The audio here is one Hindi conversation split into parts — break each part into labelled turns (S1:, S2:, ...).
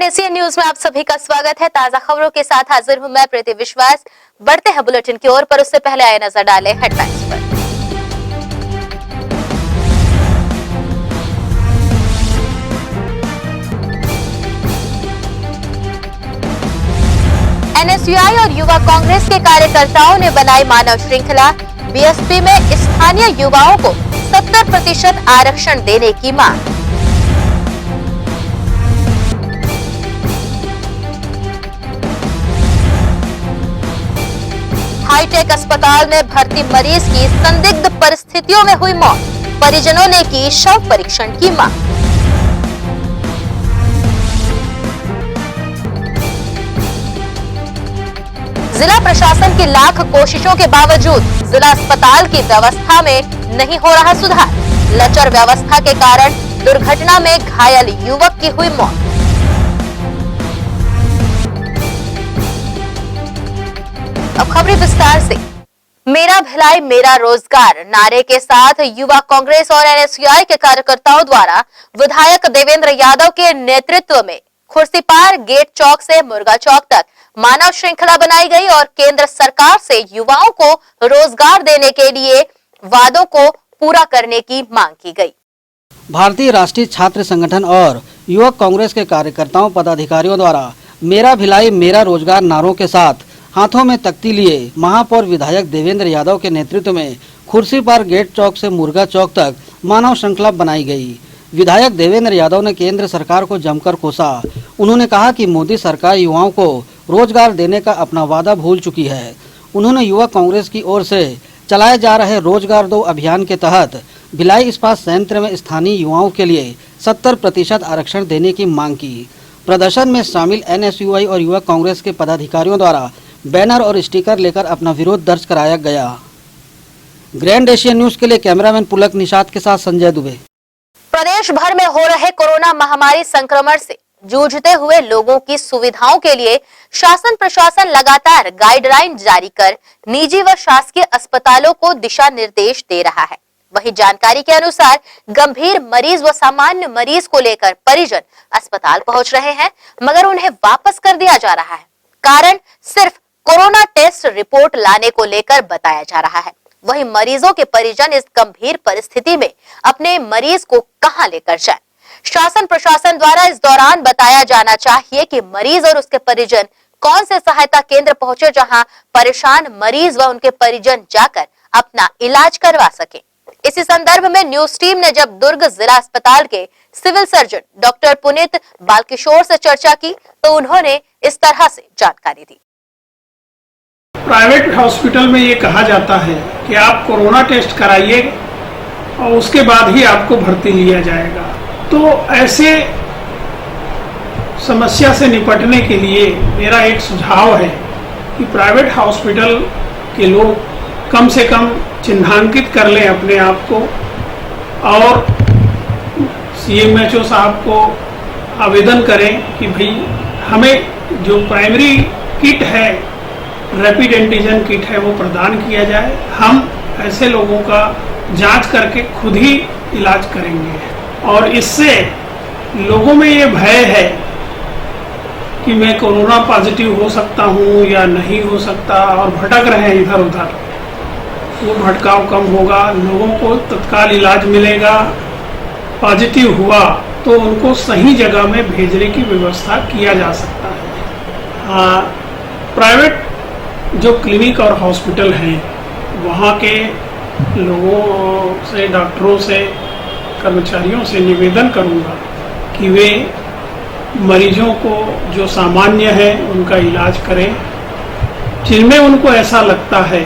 S1: एनएसएन न्यूज में आप सभी का स्वागत है। ताजा खबरों के साथ हाजिर हूं मैं प्रीति विश्वास। बढ़ते हैं बुलेटिन की ओर, पर उससे पहले आए नजर डालें हेडलाइंस पर। एनएसयूआई और युवा कांग्रेस के कार्यकर्ताओं ने बनाई मानव श्रृंखला। बीएसपी में स्थानीय युवाओं को 70% आरक्षण देने की मांग। हाईटेक अस्पताल में भर्ती मरीज की संदिग्ध परिस्थितियों में हुई मौत। परिजनों ने की शव परीक्षण की मांग। जिला प्रशासन की लाख कोशिशों के बावजूद जिला अस्पताल की व्यवस्था में नहीं हो रहा सुधार। लचर व्यवस्था के कारण दुर्घटना में घायल युवक की हुई मौत। अब खबरें विस्तार से। मेरा भिलाई मेरा रोजगार नारे के साथ युवा कांग्रेस और एनएसयूआई के कार्यकर्ताओं द्वारा विधायक देवेंद्र यादव के नेतृत्व में खुर्सीपार गेट चौक से मुर्गा चौक तक मानव श्रृंखला बनाई गई और केंद्र सरकार से युवाओं को रोजगार देने के लिए वादों को पूरा करने की मांग की गई।
S2: भारतीय राष्ट्रीय छात्र संगठन और युवक कांग्रेस के कार्यकर्ताओं पदाधिकारियों द्वारा मेरा भिलाई मेरा रोजगार नारों के साथ हाथों में तख्ती लिए महापौर विधायक देवेंद्र यादव के नेतृत्व में खुर्सीपार गेट चौक से मुर्गा चौक तक मानव श्रृंखला बनाई गई। विधायक देवेंद्र यादव ने केंद्र सरकार को जमकर कोसा। उन्होंने कहा कि मोदी सरकार युवाओं को रोजगार देने का अपना वादा भूल चुकी है। उन्होंने युवा कांग्रेस की ओर से चलाए जा रहे रोजगार दो अभियान के तहत भिलाई इस्पात संयंत्र में स्थानीय युवाओं के लिए 70% आरक्षण देने की मांग की। प्रदर्शन में शामिल एनएसयूआई और युवा कांग्रेस के पदाधिकारियों द्वारा बैनर और स्टिकर लेकर अपना विरोध दर्ज कराया गया। ग्रैंड एशियन न्यूज के लिए कैमरामैन पुलक निषाद के साथ संजय दुबे।
S1: प्रदेश भर में हो रहे कोरोना महामारी संक्रमण से जूझते हुए लोगों की सुविधाओं के लिए शासन प्रशासन लगातार गाइडलाइन जारी कर निजी व शासकीय अस्पतालों को दिशा निर्देश दे रहा है। वहीं जानकारी के अनुसार गंभीर मरीज व सामान्य मरीज को लेकर परिजन अस्पताल पहुंच रहे हैं, मगर उन्हें वापस कर दिया जा रहा है। कारण सिर्फ कोरोना टेस्ट रिपोर्ट लाने को लेकर बताया जा रहा है। वहीं मरीजों के परिजन इस गंभीर परिस्थिति में अपने मरीज को कहां लेकर जाएं? शासन प्रशासन द्वारा इस दौरान बताया जाना चाहिए कि मरीज और उसके परिजन कौन से सहायता केंद्र पहुंचे जहां परेशान मरीज व उनके परिजन जाकर अपना इलाज करवा सके। इसी संदर्भ में न्यूज टीम ने जब दुर्ग जिला अस्पताल के civil surgeon doctor Puneet Balkishore से चर्चा की तो उन्होंने इस तरह से जानकारी दी।
S3: प्राइवेट हॉस्पिटल में ये कहा जाता है कि आप कोरोना टेस्ट कराइए और उसके बाद ही आपको भर्ती लिया जाएगा। तो ऐसे समस्या से निपटने के लिए मेरा एक सुझाव है कि प्राइवेट हॉस्पिटल के लोग कम से कम चिन्हांकित कर लें अपने आप को और सीएमएचओ साहब को आवेदन करें कि भाई हमें जो प्राइमरी किट है, रैपिड एंटीजन किट है, वो प्रदान किया जाए। हम ऐसे लोगों का जांच करके खुद ही इलाज करेंगे और इससे लोगों में ये भय है कि मैं कोरोना पॉजिटिव हो सकता हूँ या नहीं हो सकता और भटक रहे हैं इधर उधर, वो भटकाव कम होगा, लोगों को तत्काल इलाज मिलेगा। पॉजिटिव हुआ तो उनको सही जगह में भेजने की व्यवस्था किया जा सकता है। प्राइवेट जो क्लिनिक और हॉस्पिटल हैं वहाँ के लोगों से, डॉक्टरों से, कर्मचारियों से निवेदन करूँगा कि वे मरीजों को जो सामान्य है उनका इलाज करें। जिनमें उनको ऐसा लगता है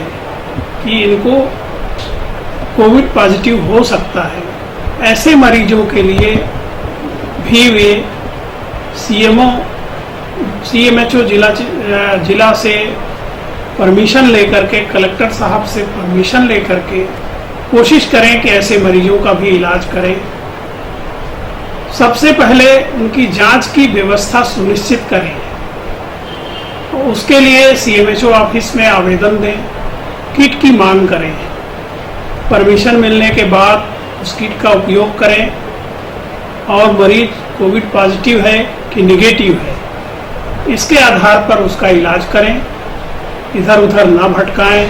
S3: कि इनको कोविड पॉजिटिव हो सकता है, ऐसे मरीजों के लिए भी वे सीएमएचओ जिला से परमिशन लेकर के, कलेक्टर साहब से परमिशन लेकर के कोशिश करें कि ऐसे मरीजों का भी इलाज करें। सबसे पहले उनकी जांच की व्यवस्था सुनिश्चित करें। तो उसके लिए सीएमएचओ ऑफिस में आवेदन दें, किट की मांग करें। परमिशन मिलने के बाद उस किट का उपयोग करें और मरीज कोविड पॉजिटिव है कि निगेटिव है, इसके आधार पर उसका इलाज करें, इधर उधर ना भटकाएं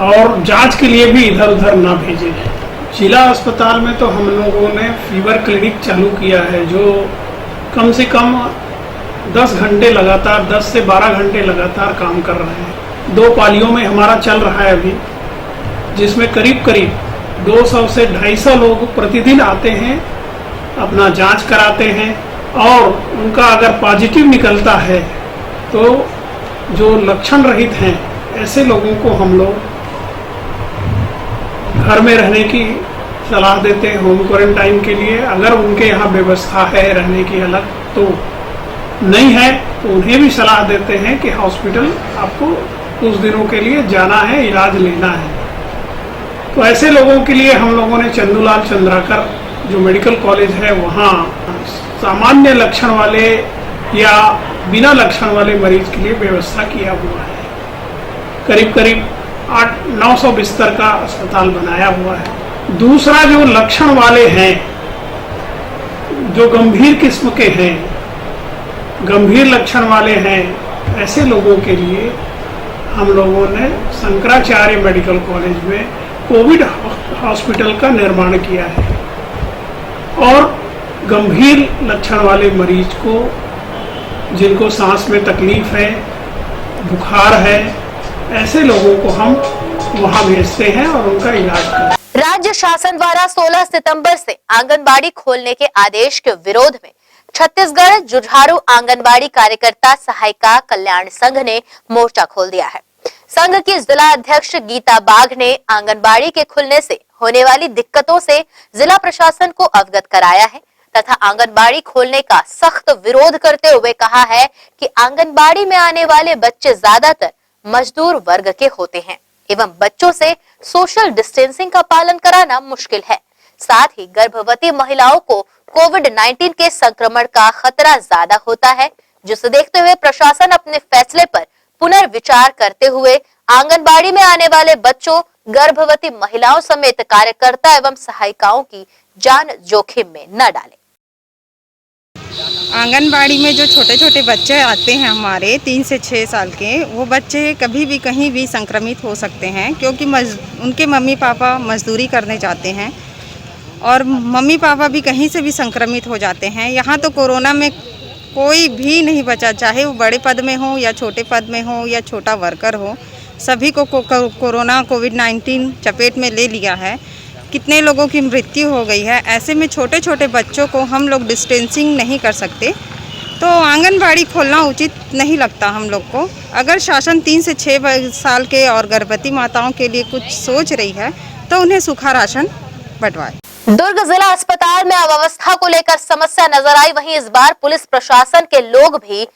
S3: और जांच के लिए भी इधर उधर ना भेजें। जिला अस्पताल में तो हम लोगों ने फीवर क्लिनिक चालू किया है, जो कम से कम 10 घंटे लगातार, 10 से 12 घंटे लगातार काम कर रहे हैं। 2 पालियों में हमारा चल रहा है अभी, जिसमें करीब करीब 200 से 250 लोग प्रतिदिन आते हैं, अपना जांच कराते हैं और उनका अगर पॉजिटिव निकलता है तो जो लक्षण रहित हैं ऐसे लोगों को हम लोग घर में रहने की सलाह देते हैं होम क्वारंटाइन के लिए। अगर उनके यहाँ व्यवस्था है रहने की अलग तो नहीं है तो उन्हें भी सलाह देते हैं कि हॉस्पिटल आपको कुछ दिनों के लिए जाना है, इलाज लेना है। तो ऐसे लोगों के लिए हम लोगों ने चंदूलाल चंद्राकर जो मेडिकल कॉलेज है वहाँ सामान्य लक्षण वाले या बिना लक्षण वाले मरीज के लिए व्यवस्था किया हुआ है। करीब करीब 800-900 बिस्तर का अस्पताल बनाया हुआ है। दूसरा, जो लक्षण वाले हैं, जो गंभीर किस्म के हैं, गंभीर लक्षण वाले हैं, ऐसे लोगों के लिए हम लोगों ने शंकराचार्य मेडिकल कॉलेज में कोविड हॉस्पिटल का निर्माण किया है और गंभीर लक्षण वाले मरीज को, जिनको सांस में तकलीफ है, बुखार है, ऐसे लोगों को हम वहां भेजते हैं और उनका इलाज करते हैं।
S1: राज्य शासन द्वारा 16 सितंबर से आंगनबाड़ी खोलने के आदेश के विरोध में छत्तीसगढ़ जुझारू आंगनबाड़ी कार्यकर्ता सहायिका कल्याण संघ ने मोर्चा खोल दिया है। संघ की जिला अध्यक्ष गीता बाघ ने आंगनबाड़ी के खुलने से होने वाली दिक्कतों से जिला प्रशासन को अवगत कराया है तथा आंगनबाड़ी खोलने का सख्त विरोध करते हुए कहा है कि आंगनबाड़ी में आने वाले बच्चे ज्यादातर मजदूर वर्ग के होते हैं एवं बच्चों से सोशल डिस्टेंसिंग का पालन कराना मुश्किल है। साथ ही गर्भवती महिलाओं को कोविड-19 के संक्रमण का खतरा ज्यादा होता है, जिसे देखते हुए प्रशासन अपने फैसले पर पुनर्विचार करते हुए आंगनबाड़ी में आने वाले बच्चों, गर्भवती महिलाओं समेत कार्यकर्ता एवं सहायिकाओं की जान जोखिम में न डाले।
S4: आंगनबाड़ी में जो छोटे छोटे बच्चे आते हैं हमारे 3 से 6 साल के, वो बच्चे कभी भी कहीं भी संक्रमित हो सकते हैं, क्योंकि उनके मम्मी पापा मजदूरी करने जाते हैं और मम्मी पापा भी कहीं से भी संक्रमित हो जाते हैं। यहाँ तो कोरोना में कोई भी नहीं बचा, चाहे वो बड़े पद में हो या छोटे पद में हो या छोटा वर्कर हो, सभी को कोरोना कोविड-19 चपेट में ले लिया है। कितने लोगों की मृत्यु हो गई है। ऐसे में छोटे छोटे बच्चों को हम लोग डिस्टेंसिंग नहीं कर सकते, तो आंगनबाड़ी खोलना उचित नहीं लगता हम लोग को। अगर शासन 3 से 6 साल के और गर्भवती माताओं के लिए कुछ सोच रही है तो उन्हें सूखा राशन बंटवाए।
S1: दुर्ग जिला अस्पताल में अव्यवस्था को लेकर समस्या नजर आई, वहीं इस बार पुलिस प्रशासन के लोग भी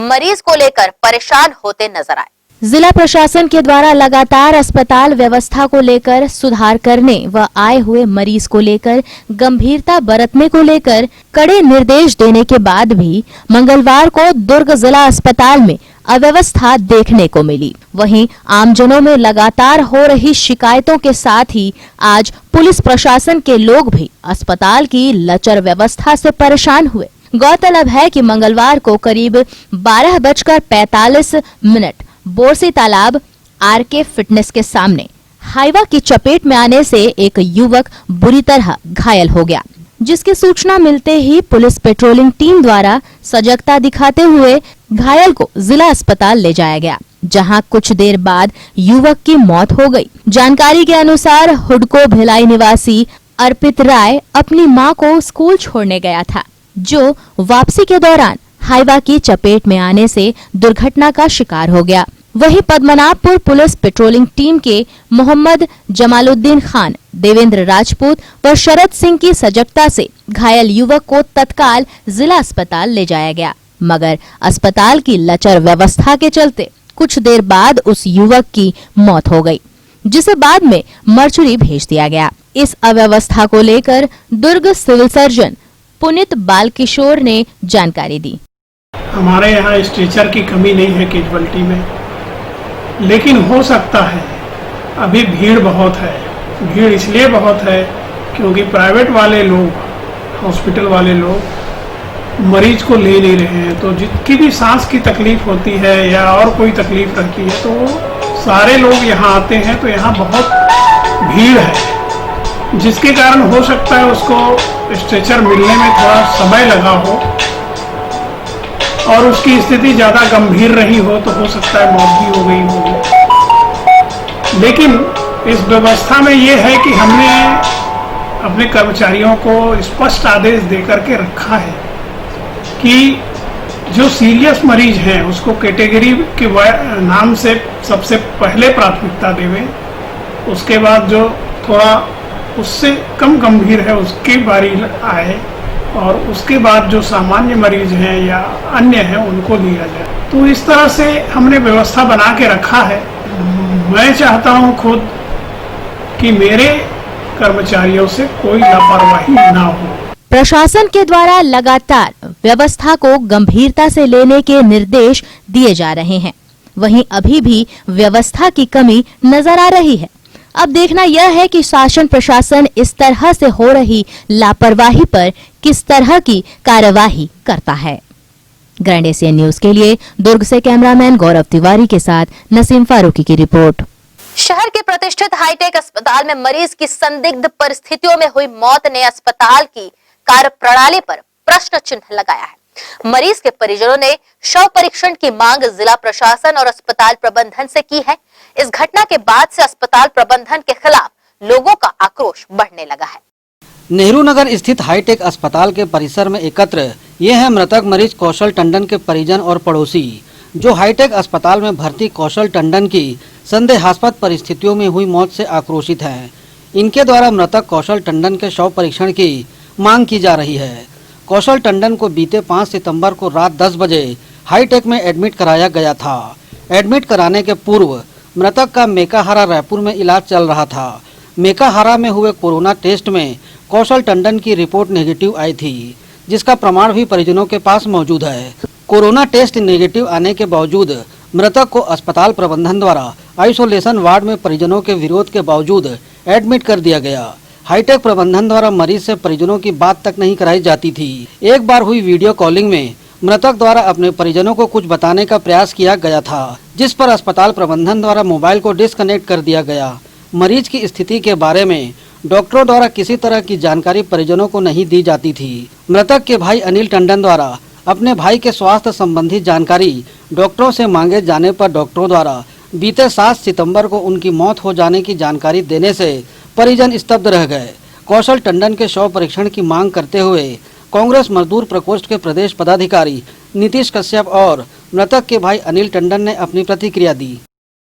S1: मरीज को लेकर परेशान होते नजर आए। जिला प्रशासन के द्वारा लगातार अस्पताल व्यवस्था को लेकर सुधार करने व आए हुए मरीज को लेकर गंभीरता बरतने को लेकर कड़े निर्देश देने के बाद भी मंगलवार को दुर्ग जिला अस्पताल में अव्यवस्था देखने को मिली। वहीं आमजनों में लगातार हो रही शिकायतों के साथ ही आज पुलिस प्रशासन के लोग भी अस्पताल की लचर व्यवस्था से परेशान हुए। गौरतलब है कि मंगलवार को करीब 12:45 बोरसी तालाब आरके फिटनेस के सामने हाईवा की चपेट में आने से एक युवक बुरी तरह घायल हो गया, जिसकी सूचना मिलते ही पुलिस पेट्रोलिंग टीम द्वारा सजगता दिखाते हुए घायल को जिला अस्पताल ले जाया गया, जहां कुछ देर बाद युवक की मौत हो गई। जानकारी के अनुसार हुडको भिलाई निवासी अर्पित राय अपनी मां को स्कूल छोड़ने गया था, जो वापसी के दौरान हाईवा की चपेट में आने से दुर्घटना का शिकार हो गया। वहीं पद्मनाभपुर पुलिस पेट्रोलिंग टीम के मोहम्मद जमालुद्दीन खान, देवेंद्र राजपूत व शरद सिंह की सजगता से घायल युवक को तत्काल जिला अस्पताल ले जाया गया, मगर अस्पताल की लचर व्यवस्था के चलते कुछ देर बाद उस युवक की मौत हो गई, जिसे बाद में मर्चुरी भेज दिया गया। इस अव्यवस्था को लेकर दुर्ग सिविल सर्जन पुनित बालकिशोर ने जानकारी दी।
S3: हमारे यहाँ स्ट्रेचर की कमी नहीं है कैजुअल्टी में, लेकिन हो सकता है अभी भीड़ बहुत है। भीड़ इसलिए बहुत है क्योंकि प्राइवेट वाले लोग, हॉस्पिटल वाले लोग मरीज को ले नहीं रहे हैं। तो जितनी भी सांस की तकलीफ होती है या और कोई तकलीफ रहती है तो सारे लोग यहाँ आते हैं। तो यहाँ बहुत भीड़ है, जिसके कारण हो सकता है उसको स्ट्रेचर मिलने में थोड़ा समय लगा हो और उसकी स्थिति ज़्यादा गंभीर रही हो तो हो सकता है मौत भी हो गई होगी। लेकिन इस व्यवस्था में ये है कि हमने अपने कर्मचारियों को स्पष्ट आदेश देकर के रखा है कि जो सीरियस मरीज हैं उसको कैटेगरी के नाम से सबसे पहले प्राथमिकता देवें, उसके बाद जो थोड़ा उससे कम गंभीर है उसकी बारी आए और उसके बाद जो सामान्य मरीज हैं या अन्य हैं उनको लिया जाए। तो इस तरह से हमने व्यवस्था बना के रखा है। मैं चाहता हूं खुद कि मेरे कर्मचारियों से कोई लापरवाही ना हो।
S1: प्रशासन के द्वारा लगातार व्यवस्था को गंभीरता से लेने के निर्देश दिए जा रहे हैं। वहीं अभी भी व्यवस्था की कमी नजर आ रही है। अब देखना यह है कि शासन प्रशासन इस तरह से हो रही लापरवाही पर किस तरह की कार्यवाही करता है। ग्रैंड एशियन न्यूज के लिए दुर्ग से कैमरामैन गौरव तिवारी के साथ नसीम फारूकी की रिपोर्ट। शहर के प्रतिष्ठित हाईटेक अस्पताल में मरीज की संदिग्ध परिस्थितियों में हुई मौत ने अस्पताल की कार्य प्रणाली पर प्रश्न चिन्ह लगाया है। मरीज के परिजनों ने शव परीक्षण की मांग जिला प्रशासन और अस्पताल प्रबंधन से की है। इस घटना के बाद से अस्पताल प्रबंधन के खिलाफ लोगों का आक्रोश बढ़ने लगा है।
S2: नेहरू नगर स्थित हाईटेक अस्पताल के परिसर में एकत्र ये है मृतक मरीज कौशल टंडन के परिजन और पड़ोसी, जो हाईटेक अस्पताल में भर्ती कौशल टंडन की संदेहास्पद परिस्थितियों में हुई मौत से आक्रोशित हैं। इनके द्वारा मृतक कौशल टंडन के शव परीक्षण की मांग की जा रही है। कौशल टंडन को बीते 5 सितंबर को रात 10 बजे हाईटेक में एडमिट कराया गया था। एडमिट कराने के पूर्व मृतक का मेकाहारा रायपुर में इलाज चल रहा था। मेकाहारा में हुए कोरोना टेस्ट में कौशल टंडन की रिपोर्ट नेगेटिव आई थी, जिसका प्रमाण भी परिजनों के पास मौजूद है। कोरोना टेस्ट नेगेटिव आने के बावजूद मृतक को अस्पताल प्रबंधन द्वारा आइसोलेशन वार्ड में परिजनों के विरोध के बावजूद एडमिट कर दिया गया। हाईटेक प्रबंधन द्वारा मरीज से परिजनों की बात तक नहीं कराई जाती थी। एक बार हुई वीडियो कॉलिंग में मृतक द्वारा अपने परिजनों को कुछ बताने का प्रयास किया गया था, जिस पर अस्पताल प्रबंधन द्वारा मोबाइल को डिस्कनेक्ट कर दिया गया। मरीज की स्थिति के बारे में डॉक्टरों द्वारा किसी तरह की जानकारी परिजनों को नहीं दी जाती थी। मृतक के भाई अनिल टंडन द्वारा अपने भाई के स्वास्थ्य संबंधी जानकारी डॉक्टरों से मांगे जाने पर डॉक्टरों द्वारा बीते 7 सितंबर को उनकी मौत हो जाने की जानकारी देने से परिजन स्तब्ध रह गए। कौशल टंडन के शव परीक्षण की मांग करते हुए कांग्रेस मजदूर प्रकोष्ठ के प्रदेश पदाधिकारी नीतीश कश्यप और मृतक के भाई अनिल टंडन ने अपनी प्रतिक्रिया दी।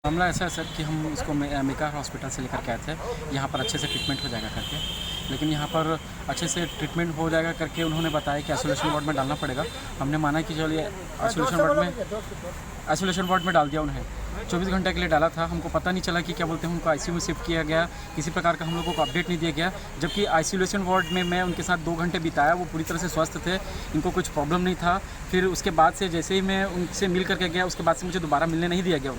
S5: मामला ऐसा है सर कि हम इसको मेका हॉस्पिटल से लेकर के आए थे, यहाँ पर अच्छे से ट्रीटमेंट हो जाएगा करके, लेकिन यहाँ पर अच्छे से ट्रीटमेंट हो जाएगा करके उन्होंने बताया कि आइसोलेशन वार्ड में डालना पड़ेगा। हमने माना कि चलिए आइसोलेशन वार्ड में डाल दिया। उन्हें 24 घंटे के लिए डाला था। हमको पता नहीं चला कि क्या बोलते हैं उनको आईसीयू में शिफ्ट किया गया, किसी प्रकार का हम लोगों को अपडेट नहीं दिया गया। जबकि आइसोलेशन वार्ड में मैं उनके साथ 2 घंटे बिताया, वो पूरी तरह से स्वस्थ थे, इनको कुछ प्रॉब्लम नहीं था। फिर उसके बाद से जैसे ही मैं उनसे मिल करके गया, उसके बाद से मुझे दोबारा मिलने नहीं दिया गया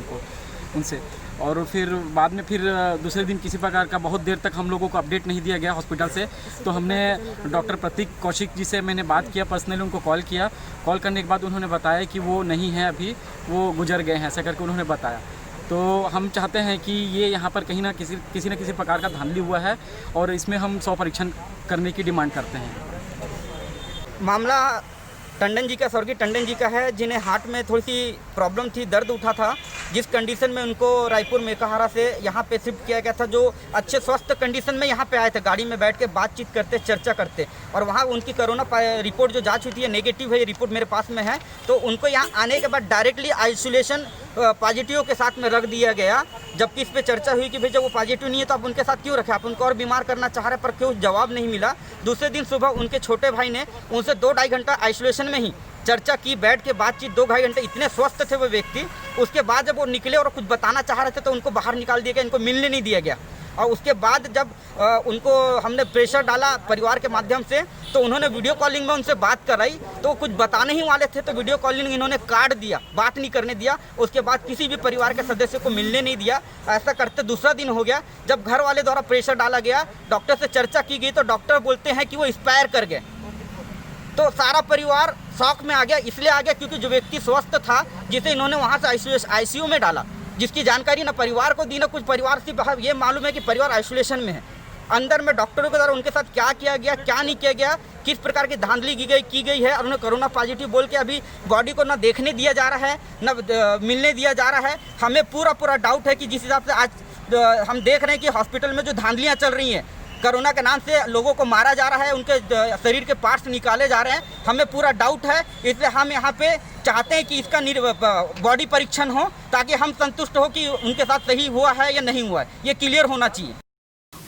S5: उनसे। और फिर बाद में फिर दूसरे दिन किसी प्रकार का बहुत देर तक हम लोगों को अपडेट नहीं दिया गया हॉस्पिटल से। तो हमने डॉक्टर प्रतीक कौशिक जी से मैंने बात किया, पर्सनली उनको कॉल किया। कॉल करने के बाद उन्होंने बताया कि वो नहीं है, अभी वो गुजर गए हैं, ऐसा करके उन्होंने बताया। तो हम चाहते हैं कि ये यहाँ पर कहीं ना किसी न किसी प्रकार का धांधली हुआ है और इसमें हम 100 परीक्षण करने की डिमांड करते हैं।
S6: मामला टंडन जी का, स्वर्गीय टंडन जी का है, जिन्हें हार्ट में थोड़ी सी प्रॉब्लम थी, दर्द उठा था, जिस कंडीशन में उनको रायपुर मेकाहारा से यहाँ पे शिफ्ट किया गया था। जो अच्छे स्वस्थ कंडीशन में यहाँ पे आए थे, गाड़ी में बैठ के बातचीत करते, चर्चा करते, और वहाँ उनकी कोरोना रिपोर्ट जो जांच हुई थी नेगेटिव है, ये रिपोर्ट मेरे पास में है। तो उनको यहाँ आने के बाद डायरेक्टली आइसोलेशन पॉजिटिव के साथ में रख दिया गया। जबकि इस पर चर्चा हुई कि भाई जब वो पॉजिटिव नहीं है तो आप उनके साथ क्यों रखे, आप उनको और बीमार करना चाह रहे, पर क्यों जवाब नहीं मिला। दूसरे दिन सुबह उनके छोटे भाई ने उनसे 2-2.5 घंटा आइसोलेशन में ही चर्चा की, बैठ के बातचीत 2-2.5 घंटे। इतने स्वस्थ थे वो व्यक्ति। उसके बाद जब वो निकले और कुछ बताना चाह रहे थे तो उनको बाहर निकाल दिया गया, इनको मिलने नहीं दिया गया। और उसके बाद जब उनको हमने प्रेशर डाला परिवार के माध्यम से, तो उन्होंने वीडियो कॉलिंग में उनसे बात कराई, तो कुछ बताने ही वाले थे तो वीडियो कॉलिंग इन्होंने काट दिया, बात नहीं करने दिया। उसके बाद किसी भी परिवार के सदस्य को मिलने नहीं दिया। ऐसा करते दूसरा दिन हो गया, जब घर वाले द्वारा प्रेशर डाला गया, डॉक्टर से चर्चा की गई, तो डॉक्टर बोलते हैं कि वो एक्सपायर कर गए। तो तो सारा परिवार शॉक में आ गया। इसलिए आ गया क्योंकि जो व्यक्ति स्वस्थ था, जिसे इन्होंने वहाँ से आईसीयू में डाला, जिसकी जानकारी ना परिवार को दी ना कुछ, परिवार से ये मालूम है कि परिवार आइसोलेशन में है। अंदर में डॉक्टरों के द्वारा उनके साथ क्या किया गया, क्या नहीं किया गया, किस प्रकार की धांधली की गई है, और उन्हें कोरोना पॉजिटिव बोल के अभी बॉडी को ना देखने दिया जा रहा है, ना मिलने दिया जा रहा है। हमें पूरा डाउट है कि जिस हिसाब से आज हम देख रहे हैं कि हॉस्पिटल में जो धांधलियाँ चल रही हैं, कोरोना के नाम से लोगों को मारा जा रहा है, उनके शरीर के पार्ट्स निकाले जा रहे हैं, हमें पूरा डाउट है। इसलिए हम यहाँ पे चाहते हैं कि इसका बॉडी परीक्षण हो, ताकि हम संतुष्ट हो कि उनके साथ सही हुआ है या नहीं हुआ है, ये क्लियर होना चाहिए।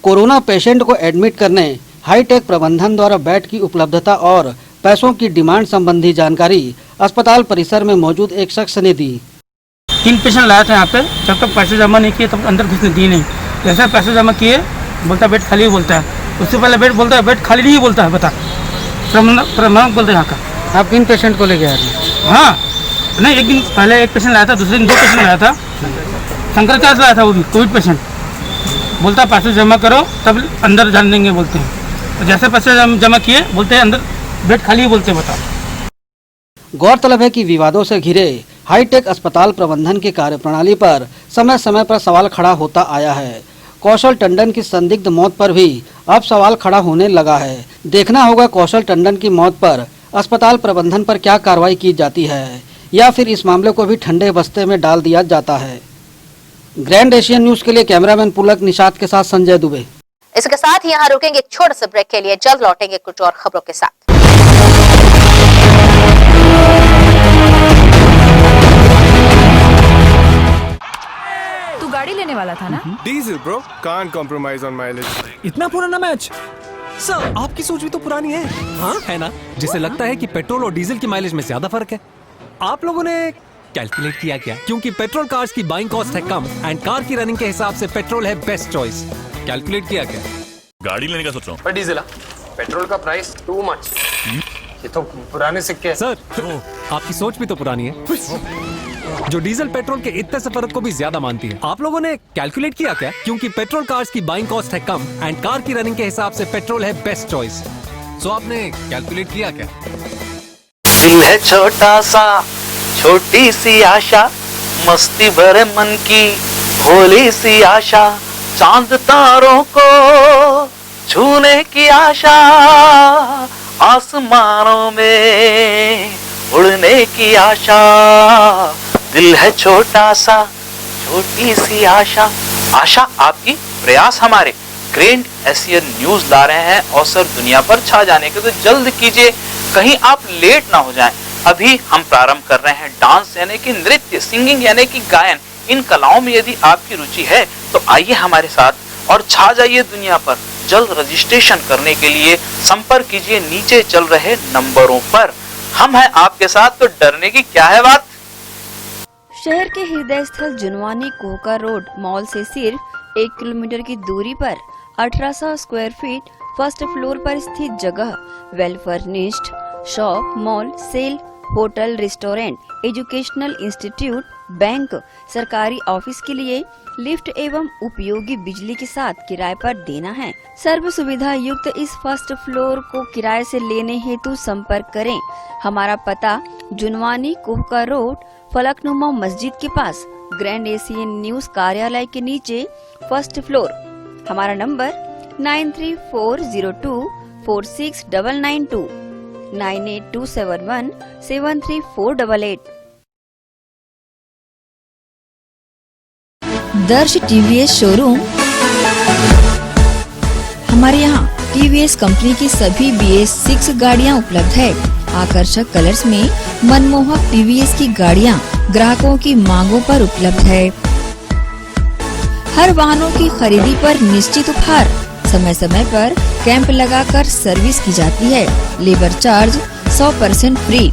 S2: कोरोना पेशेंट को एडमिट करने हाईटेक प्रबंधन द्वारा बेड की उपलब्धता और पैसों की डिमांड संबंधी जानकारी अस्पताल परिसर में मौजूद एक शख्स ने दी।
S7: 3 पेशेंट लाया था यहाँ पे, जब तक पैसे जमा नहीं किए तब अंदर घुसने दी नहीं। जैसे पैसे जमा किए बोलता है बेड खाली बोलता है, उससे पहले बेड बोलता है बेड खाली नहीं बोलता है। बता प्रमाणिक बोलते हैं यहाँ का।
S2: आप किन पेशेंट को लेके आए थे?
S7: हाँ नहीं, एक दिन पहले एक पेशेंट लाया था, दूसरे दिन 2 पेशेंट लाया था। शंकर क्या लाया था, वो भी कोविड पेशेंट। बोलता पैसे जमा करो तब अंदर जान देंगे बोलते हैं। जैसे पैसे जमा किए बोलते हैं अंदर बेड खाली बोलते हैं। बताओ।
S2: गौरतलब है कि विवादों से घिरे हाईटेक अस्पताल प्रबंधन की कार्यप्रणाली पर समय समय पर सवाल खड़ा होता आया है। कौशल टंडन की संदिग्ध मौत पर भी अब सवाल खड़ा होने लगा है। देखना होगा कौशल टंडन की मौत पर अस्पताल प्रबंधन पर क्या कार्रवाई की जाती है, या फिर इस मामले को भी ठंडे बस्ते में डाल दिया जाता है। ग्रैंड एशियन न्यूज के लिए कैमरामैन पुलक निषाद के साथ संजय दुबे।
S1: इसके साथ ही यहाँ रुकेंगे एक छोटे से ब्रेक के लिए, जल्द लौटेंगे कुछ और खबरों के साथ।
S8: तू गाड़ी लेने वाला था ना?
S9: Diesel bro, can't compromise on mileage.
S10: इतना पुराना मैच? सर आपकी सोच भी तो पुरानी है। हाँ है ना, जिसे लगता है कि पेट्रोल और डीजल की माइलेज में ज्यादा फर्क है। आप लोगों ने कैलकुलेट किया क्या? क्योंकि पेट्रोल कार्स की बाइंग कॉस्ट है कम एंड कार की रनिंग के हिसाब से पेट्रोल है बेस्ट चॉइस। कैलकुलेट किया क्या?
S9: गाड़ी लेने का सोच रहा हूँ।
S11: पर डीजल पेट्रोल का प्राइस टू मच। ये तो पुराने सिक्के हैं।
S10: सर आपकी सोच भी तो पुरानी है, जो डीजल पेट्रोल के इतने से फर्क को भी ज्यादा मानती है। आप लोगों ने कैलकुलेट किया क्या? क्योंकि पेट्रोल कार्स की बाइंग कॉस्ट है कम एंड कार की रनिंग के हिसाब से पेट्रोल है बेस्ट चॉइस। सो आपने कैलकुलेट किया क्या?
S12: दिल है छोटा सा, छोटी सी आशा, मस्ती भरे मन की भोली सी आशा, चांद तारों को छूने की आशा, आसमानों में उड़ने की आशा। दिल है छोटा सा, छोटी सी आशा। आशा आपकी, प्रयास हमारे। ग्रैंड एशियन न्यूज ला रहे हैं अवसर दुनिया पर छा जाने के, तो जल्द कीजिए, कहीं आप लेट ना हो जाएं। अभी हम प्रारंभ कर रहे हैं डांस यानी कि नृत्य, सिंगिंग यानी कि गायन। इन कलाओं में यदि आपकी रुचि है तो आइए हमारे साथ और छा जाइए दुनिया पर। जल्द रजिस्ट्रेशन करने के लिए संपर्क कीजिए नीचे चल रहे नंबरों पर। हम हैं आपके साथ, तो डरने की क्या है बात।
S13: शहर के हृदय स्थल जुनवानी कोहका रोड मॉल से सिर्फ 1 किलोमीटर की दूरी पर 1800 स्क्वायर फीट फर्स्ट फ्लोर पर स्थित जगह well furnished shop, mall, sale, hotel, restaurant, educational institute, bank, सरकारी ऑफिस के लिए लिफ्ट एवं उपयोगी बिजली के साथ किराए पर देना है। सर्व सुविधा युक्त इस फर्स्ट फ्लोर को किराए से लेने हेतु संपर्क करें। हमारा पता जुनवानी कोहका रोड, फलकनुमा मस्जिद के पास, ग्रैंड एशियन न्यूज कार्यालय के नीचे, फर्स्ट फ्लोर। हमारा नंबर 9340246992 9827173488।
S8: दर्श टीवीएस शोरूम। हमारे यहाँ टीवीएस कंपनी की सभी BS6 गाड़ियाँ उपलब्ध है। आकर्षक कलर्स में मनमोहक टीवीएस की गाड़ियाँ ग्राहकों की मांगों पर उपलब्ध है। हर वाहनों की खरीदी पर निश्चित उपहार। समय समय पर कैंप लगाकर सर्विस की जाती है। Labour charge 100% free.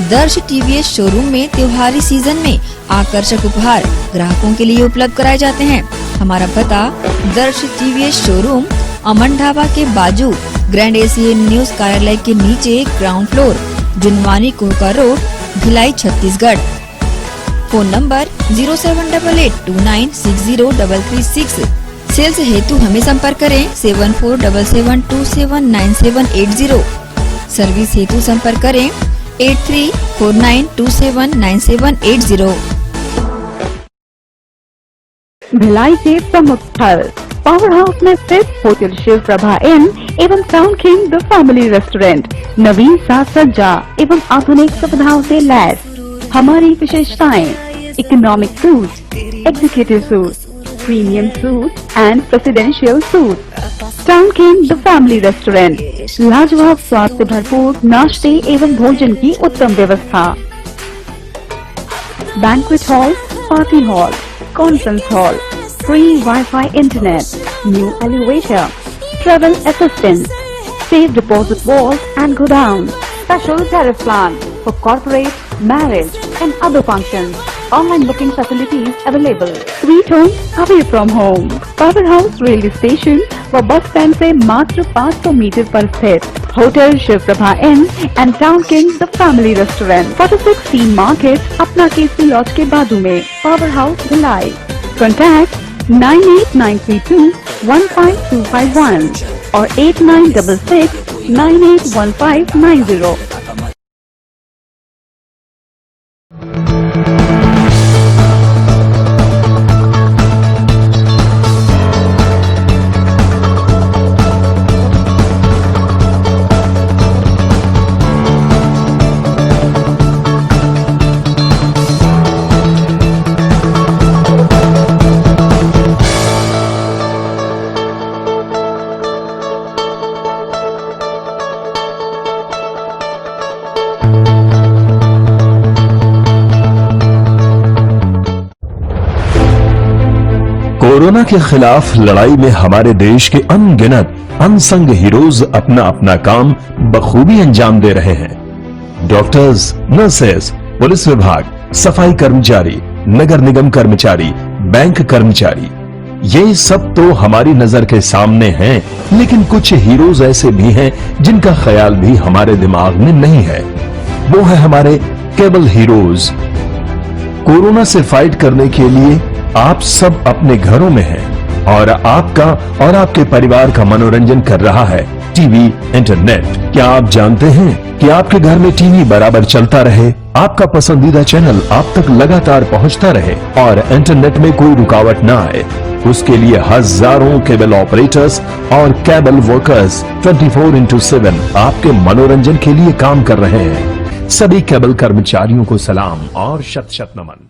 S8: दर्श टीवीएस शोरूम में त्योहारी सीजन में आकर्षक उपहार ग्राहकों के लिए उपलब्ध कराए जाते हैं। हमारा पता दर्श टीवीएस शोरूम, अमन ढाबा के बाजू, ग्रैंड एशियन न्यूज कार्यालय के नीचे, ground floor, Junwani Kohka road, Bhilai, Chhattisgarh. Phone number 07882960336। Sales हेतु हमें संपर्क करें 7477279780 सर्विस हेतु संपर्क करें 8349279780।
S14: भिलाई के प्रमुख स्थल पावर हाउस में स्थित होटल शिव प्रभा इन एवं Town king the family restaurant नवीन साज सज्जा एवं आधुनिक सुविधाओं से लैस। हमारी विशेषताएं economic suite, executive suite, premium suite and presidential suite. Town king the family restaurant, लाजवाब स्वाद से भरपूर नाश्ते एवं भोजन की उत्तम व्यवस्था। Banquet hall, party hall, conference hall, free Wi-Fi internet, new elevator, travel assistance, safe deposit vault and godown, special tariff plan for corporate, marriage and other functions. Online booking facilities available. Sweet home away from home. Power House railway station व बस स्टैंड से मात्र 500 मीटर पर स्थित hotel Shiv Prabha inn and town king the family restaurant 46 C market अपना केसरी लॉज के बाजू में। Power house Bhilai. कॉन्टैक्ट 9892515251 और 8966981590।
S15: कोरोना के खिलाफ लड़ाई में हमारे देश के अनगिनत अनसंग हीरोज अपना अपना काम बखूबी अंजाम दे रहे हैं। डॉक्टर्स, नर्सेस, पुलिस विभाग, सफाई कर्मचारी, नगर निगम कर्मचारी, बैंक कर्मचारी, ये सब तो हमारी नजर के सामने हैं, लेकिन कुछ हीरोज ऐसे भी हैं जिनका ख्याल भी हमारे दिमाग में नहीं है। वो है हमारे केबल हीरोज। कोरोना से फाइट करने के लिए आप सब अपने घरों में हैं और आपका और आपके परिवार का मनोरंजन कर रहा है टीवी, इंटरनेट। क्या आप जानते हैं कि आपके घर में टीवी बराबर चलता रहे, आपका पसंदीदा चैनल आप तक लगातार पहुंचता रहे और इंटरनेट में कोई रुकावट ना आए? उसके लिए हजारों केबल ऑपरेटर्स और केबल वर्कर्स 24/7 आपके मनोरंजन के लिए काम कर रहे हैं। सभी केबल कर्मचारियों को सलाम और शत शत नमन।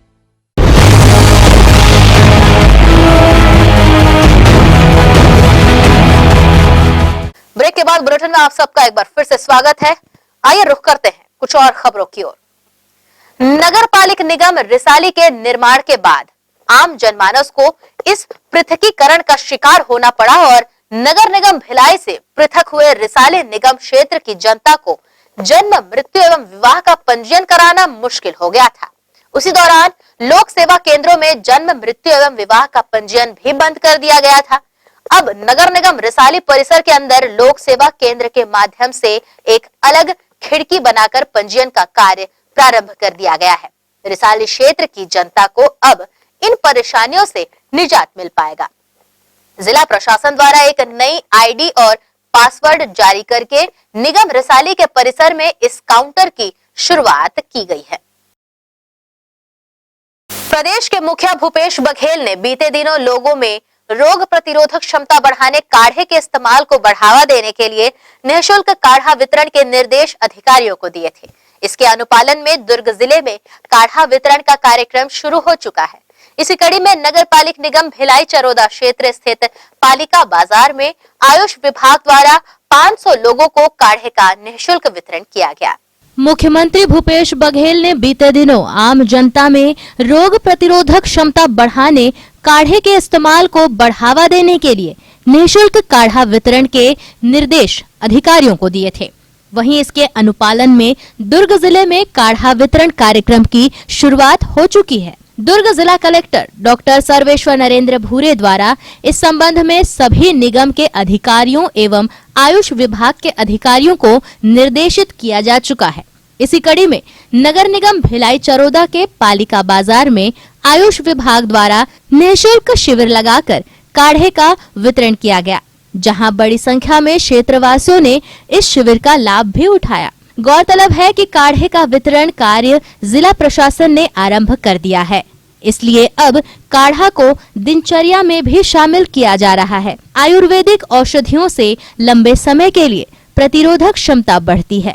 S1: ब्रेक के बाद बुलेटिन में आप सबका एक बार फिर से स्वागत है। आइए रुख करते हैं कुछ और खबरों की ओर। नगर पालिक निगम रिसाली के निर्माण के बाद आम जनमानस को इस पृथकीकरण का शिकार होना पड़ा और नगर निगम भिलाई से पृथक हुए रिसाली निगम क्षेत्र की जनता को जन्म, मृत्यु एवं विवाह का पंजीयन कराना मुश्किल हो गया था। उसी दौरान लोक सेवा केंद्रों में जन्म, मृत्यु एवं विवाह का पंजीयन भी बंद कर दिया गया था। अब नगर निगम रिसाली परिसर के अंदर लोक सेवा केंद्र के माध्यम से एक अलग खिड़की बनाकर पंजीयन का कार्य प्रारंभ कर दिया गया है। रिसाली क्षेत्र की जनता को अब इन परेशानियों से निजात मिल पाएगा। जिला प्रशासन द्वारा एक नई आईडी और पासवर्ड जारी करके निगम रिसाली के परिसर में इस काउंटर की शुरुआत की गई है। प्रदेश के मुखिया भूपेश बघेल ने बीते दिनों लोगों में रोग प्रतिरोधक क्षमता बढ़ाने काढ़े के इस्तेमाल को बढ़ावा देने के लिए निःशुल्क काढ़ा वितरण के निर्देश अधिकारियों को दिए थे। इसके अनुपालन में दुर्ग जिले में काढ़ा वितरण का कार्यक्रम शुरू हो चुका है। इसी कड़ी में नगर पालिक निगम भिलाई चरोदा क्षेत्र स्थित पालिका बाजार में आयुष विभाग द्वारा 500 लोगों को काढ़े का निःशुल्क वितरण किया गया।
S16: मुख्यमंत्री भूपेश बघेल ने बीते दिनों आम जनता में रोग प्रतिरोधक क्षमता बढ़ाने काढ़े के इस्तेमाल को बढ़ावा देने के लिए निःशुल्क काढ़ा वितरण के निर्देश अधिकारियों को दिए थे। वहीं इसके अनुपालन में दुर्ग जिले में काढ़ा वितरण कार्यक्रम की शुरुआत हो चुकी है। दुर्ग जिला कलेक्टर डॉक्टर सर्वेश्वर नरेंद्र भूरे द्वारा इस संबंध में सभी निगम के अधिकारियों एवं आयुष विभाग के अधिकारियों को निर्देशित किया जा चुका है। इसी कड़ी में नगर निगम भिलाई चरोदा के पालिका बाजार में आयुष विभाग द्वारा निःशुल्क शिविर लगाकर काढ़े का वितरण किया गया। जहां बड़ी संख्या में क्षेत्रवासियों ने इस शिविर का लाभ भी उठाया। गौरतलब है कि काढ़े का वितरण कार्य जिला प्रशासन ने आरंभ कर दिया है, इसलिए अब काढ़ा को दिनचर्या में भी शामिल किया जा रहा है। आयुर्वेदिक औषधियों से लंबे समय के लिए प्रतिरोधक क्षमता बढ़ती है।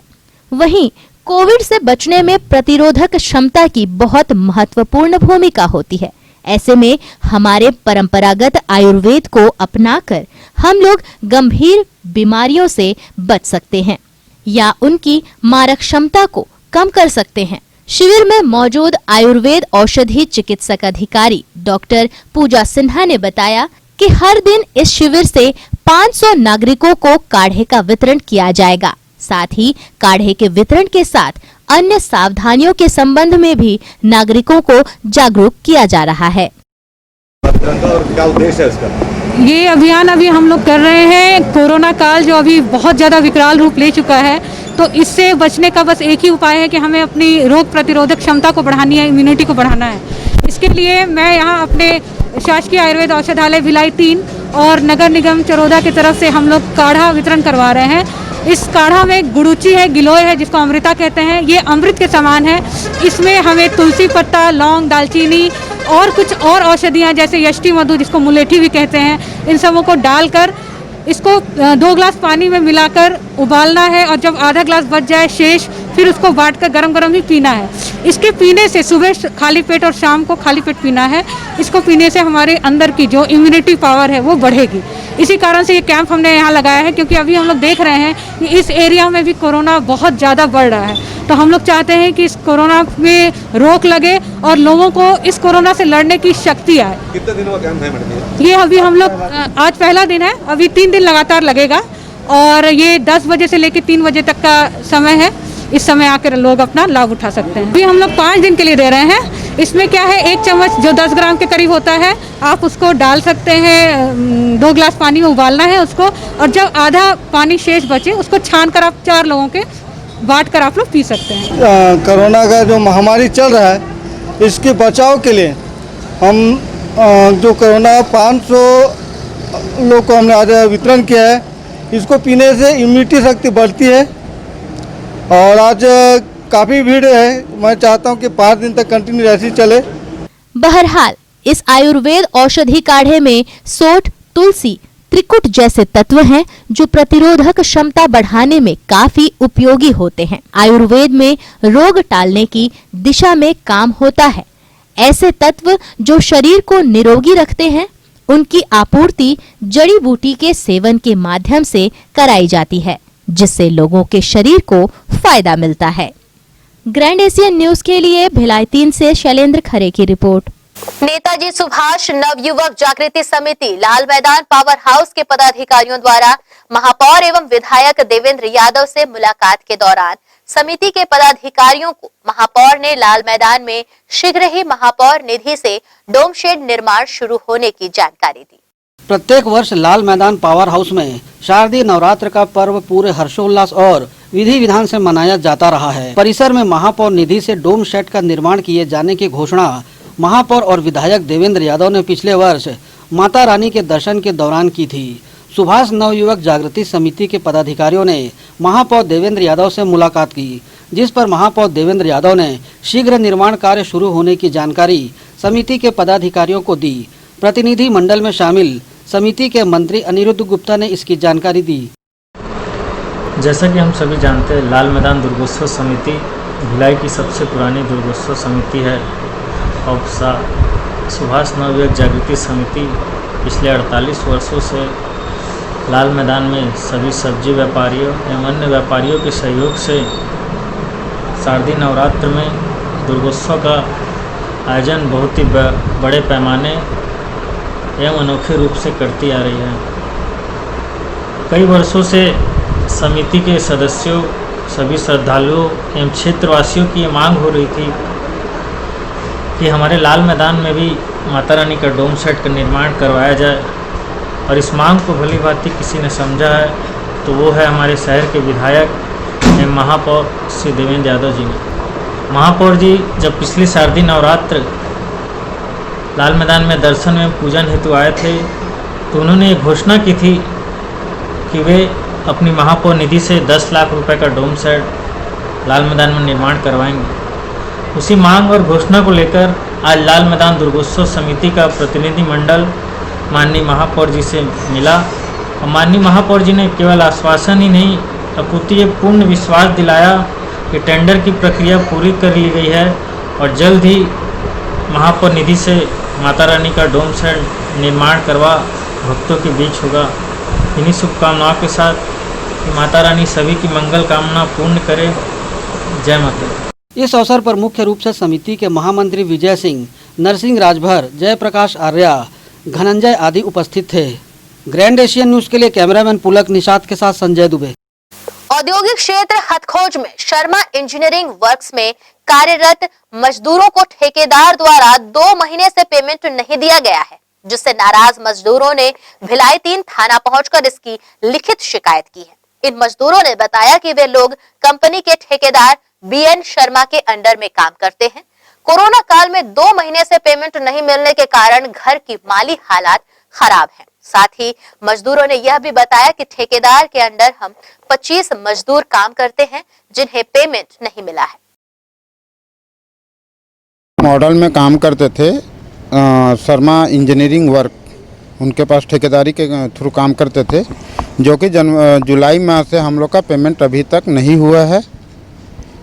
S16: वहीं कोविड से बचने में प्रतिरोधक क्षमता की बहुत महत्वपूर्ण भूमिका होती है। ऐसे में हमारे परंपरागत आयुर्वेद को अपनाकर हम लोग गंभीर बीमारियों से बच सकते हैं या उनकी मारक क्षमता को कम कर सकते हैं। शिविर में मौजूद आयुर्वेद औषधि चिकित्सक अधिकारी डॉक्टर पूजा सिन्हा ने बताया कि हर दिन इस शिविर से 500 नागरिकों को काढ़े का वितरण किया जाएगा। साथ ही काढ़े के वितरण के साथ अन्य सावधानियों के संबंध में भी नागरिकों को जागरूक किया जा रहा है।
S17: क्या उद्देश्य है इसका?
S18: ये अभियान अभी हम लोग कर रहे हैं। कोरोना काल जो अभी बहुत ज़्यादा विकराल रूप ले चुका है, तो इससे बचने का बस एक ही उपाय है कि हमें अपनी रोग प्रतिरोधक क्षमता को बढ़ानी है, इम्यूनिटी को बढ़ाना है। इसके लिए मैं यहाँ अपने शासकीय आयुर्वेद औषधालय भिलाई 3 और नगर निगम चरोदा की तरफ से हम लोग काढ़ा वितरण करवा रहे हैं। इस काढ़ा में गुड़ूची है, गिलोय है, जिसको अमृता कहते हैं। ये अमृत के समान है। इसमें हमें तुलसी पत्ता, लौंग, दालचीनी और कुछ और औषधियाँ जैसे यष्टि मधु, जिसको मुलेठी भी कहते हैं, इन सबों को डालकर इसको 2 ग्लास पानी में मिलाकर उबालना है और जब आधा ग्लास बच जाए शेष, फिर उसको बांटकर गरम गरम ही पीना है। इसके पीने से सुबह खाली पेट और शाम को खाली पेट पीना है। इसको पीने से हमारे अंदर की जो इम्यूनिटी पावर है वो बढ़ेगी। इसी कारण से ये कैंप हमने यहाँ लगाया है, क्योंकि अभी हम लोग देख रहे हैं कि इस एरिया में भी कोरोना बहुत ज़्यादा बढ़ रहा है। तो हम लोग चाहते हैं कि इस कोरोना में रोक लगे और लोगों को इस कोरोना से लड़ने की शक्ति आए।
S17: कितने दिनों का कैंप है मैडम?
S18: ये अभी हम लोग आज पहला दिन है, अभी 3 दिन लगातार लगेगा और ये 10 बजे से लेकर 3 बजे तक का समय है। इस समय आकर लोग अपना लाभ उठा सकते हैं। अभी हम लोग 5 दिन के लिए दे रहे हैं। इसमें क्या है, 1 चम्मच जो 10 ग्राम के करीब होता है, आप उसको डाल सकते हैं। 2 ग्लास पानी में उबालना है उसको, और जब आधा पानी शेष बचे उसको छान कर आप 4 लोगों के बांट कर आप लोग पी सकते हैं।
S19: कोरोना का जो महामारी चल रहा है, इसके बचाव के लिए हम जो कोरोना 500 लोग को हमने आज वितरण किया है। इसको पीने से इम्यूनिटी शक्ति बढ़ती है और आज काफ़ी भीड़ है। मैं चाहता हूं कि 5 दिन तक कंटिन्यू ऐसी चले।
S16: बहरहाल इस आयुर्वेद औषधि काढ़े में सोंठ, तुलसी, त्रिकुट जैसे तत्व हैं जो प्रतिरोधक क्षमता बढ़ाने में काफी उपयोगी होते हैं। आयुर्वेद में रोग टालने की दिशा में काम होता है। ऐसे तत्व जो शरीर को निरोगी रखते हैं, उनकी आपूर्ति जड़ी बूटी के सेवन के माध्यम से कराई जाती है, जिससे लोगों के शरीर को फायदा मिलता है। ग्रैंड एशियन न्यूज के लिए भिलाई 3 से शैलेंद्र खरे की रिपोर्ट।
S1: नेताजी सुभाष नवयुवक जागृति समिति लाल मैदान पावर हाउस के पदाधिकारियों द्वारा महापौर एवं विधायक देवेंद्र यादव से मुलाकात के दौरान समिति के पदाधिकारियों को महापौर ने लाल मैदान में शीघ्र ही महापौर निधि से डोम शेड निर्माण शुरू होने की जानकारी दी।
S2: प्रत्येक वर्ष लाल मैदान पावर हाउस में शारदीय नवरात्र का पर्व पूरे हर्षोल्लास और विधि विधान से मनाया जाता रहा है। परिसर में महापौर निधि से डोम शेड का निर्माण किए जाने की घोषणा महापौर और विधायक देवेंद्र यादव ने पिछले वर्ष माता रानी के दर्शन के दौरान की थी। सुभाष नवयुवक जागृति समिति के पदाधिकारियों ने महापौर देवेंद्र यादव से मुलाकात की, जिस पर महापौर देवेंद्र यादव ने शीघ्र निर्माण कार्य शुरू होने की जानकारी समिति के पदाधिकारियों को दी। प्रतिनिधि मंडल में शामिल समिति के मंत्री अनिरुद्ध गुप्ता ने इसकी जानकारी दी।
S20: जैसा कि हम सभी जानते हैं, लाल मैदान दुर्गोत्सव समिति भिलाई की सबसे पुरानी दुर्गोत्सव समिति है और सुभाष नवयुवक जागृति समिति पिछले 48 वर्षों से लाल मैदान में सभी सब्जी व्यापारियों एवं अन्य व्यापारियों के सहयोग से शारदीय नवरात्र में दुर्गोत्सव का आयोजन बहुत ही बड़े पैमाने एवं अनोखे रूप से करती आ रही है। कई वर्षों से समिति के सदस्यों, सभी श्रद्धालुओं एवं क्षेत्रवासियों की ये मांग हो रही थी कि हमारे लाल मैदान में भी माता रानी का डोम सेट का निर्माण करवाया जाए, और इस मांग को भली भांति किसी ने समझा है तो वो है हमारे शहर के विधायक एवं महापौर श्री देवेंद्र यादव जी ने। महापौर जी जब पिछली शारदीय नवरात्र लाल मैदान में दर्शन एवं पूजन हेतु आए थे तो उन्होंने घोषणा की थी कि वे अपनी महापौर निधि से 10 लाख रुपए का डोम सेट लाल मैदान में निर्माण करवाएंगे। उसी मांग और घोषणा को लेकर आज लाल मैदान दुर्गोत्सव समिति का प्रतिनिधि मंडल माननीय महापौर जी से मिला और माननीय महापौर जी ने केवल आश्वासन ही नहीं अपितु ये पूर्ण विश्वास दिलाया कि टेंडर की प्रक्रिया पूरी कर ली गई है और जल्द ही महापौर निधि से माता रानी का डोम सेट निर्माण करवा भक्तों के बीच होगा। इन्हीं शुभकामनाओं के साथ कि माता रानी सभी की मंगल कामना पूर्ण करे। जय माता।
S2: इस अवसर पर मुख्य रूप से समिति के महामंत्री विजय सिंह, नरसिंह राजभर, जयप्रकाश आर्या, धनंजय आदि उपस्थित थे। ग्रैंड एशियन न्यूज के लिए कैमरामैन पुलक निषाद के साथ संजय दुबे।
S1: औद्योगिक क्षेत्र हथखोज में शर्मा इंजीनियरिंग वर्क्स में कार्यरत मजदूरों को ठेकेदार द्वारा 2 महीने से पेमेंट नहीं दिया गया है, जिससे नाराज मजदूरों ने भिलाई 3 थाना पहुंचकर इसकी लिखित शिकायत की है। इन मजदूरों ने बताया कि वे लोग कंपनी के ठेकेदार BN शर्मा के अंडर में काम करते हैं। कोरोना काल में 2 महीने से पेमेंट नहीं मिलने के कारण घर की माली हालात खराब हैं। साथ ही मजदूरों ने यह भी बताया कि ठेकेदार के अंडर हम 25 मजदूर काम करते हैं जिन्हें पेमेंट नहीं मिला है।
S21: मॉडल में काम करते थे शर्मा इंजीनियरिंग वर्क, उनके पास ठेकेदारी के थ्रू काम करते थे, जो कि जुलाई माह से हम लोग का पेमेंट अभी तक नहीं हुआ है।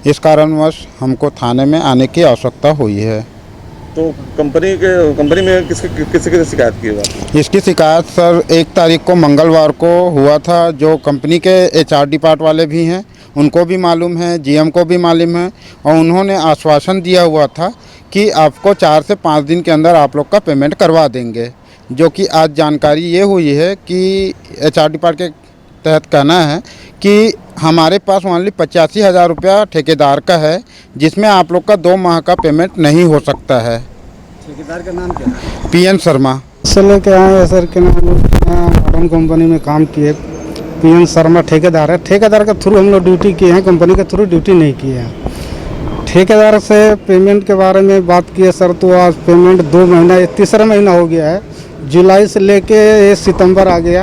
S21: इस कारणवश हमको थाने में आने की आवश्यकता हुई है।
S17: तो कंपनी में किससे शिकायत की बात?
S21: इसकी शिकायत सर 1 तारीख को मंगलवार को हुआ था। जो कंपनी के HR डिपार्ट वाले भी हैं उनको भी मालूम है, GM को भी मालूम है और उन्होंने आश्वासन दिया हुआ था कि आपको 4 से 5 दिन के अंदर आप लोग का पेमेंट करवा देंगे। जो कि आज जानकारी ये हुई है कि HR डिपार्ट के तहत कहना है कि हमारे पास ओनली 85,000 रुपया ठेकेदार का है, जिसमें आप लोग का 2 माह का पेमेंट नहीं हो सकता है।
S19: ठेकेदार का नाम क्या है?
S21: PN शर्मा।
S19: से लेके आए हैं सर के नाम मॉडर्न कंपनी में काम किए। PN शर्मा ठेकेदार है। ठेकेदार के थ्रू हम लोग ड्यूटी किए हैं, कंपनी के थ्रू ड्यूटी नहीं किए हैं। ठेकेदार से पेमेंट के बारे में बात की है सर, तो आज पेमेंट 2 महीना, ये 3रा महीना हो गया है। जुलाई से लेके सितंबर आ गया,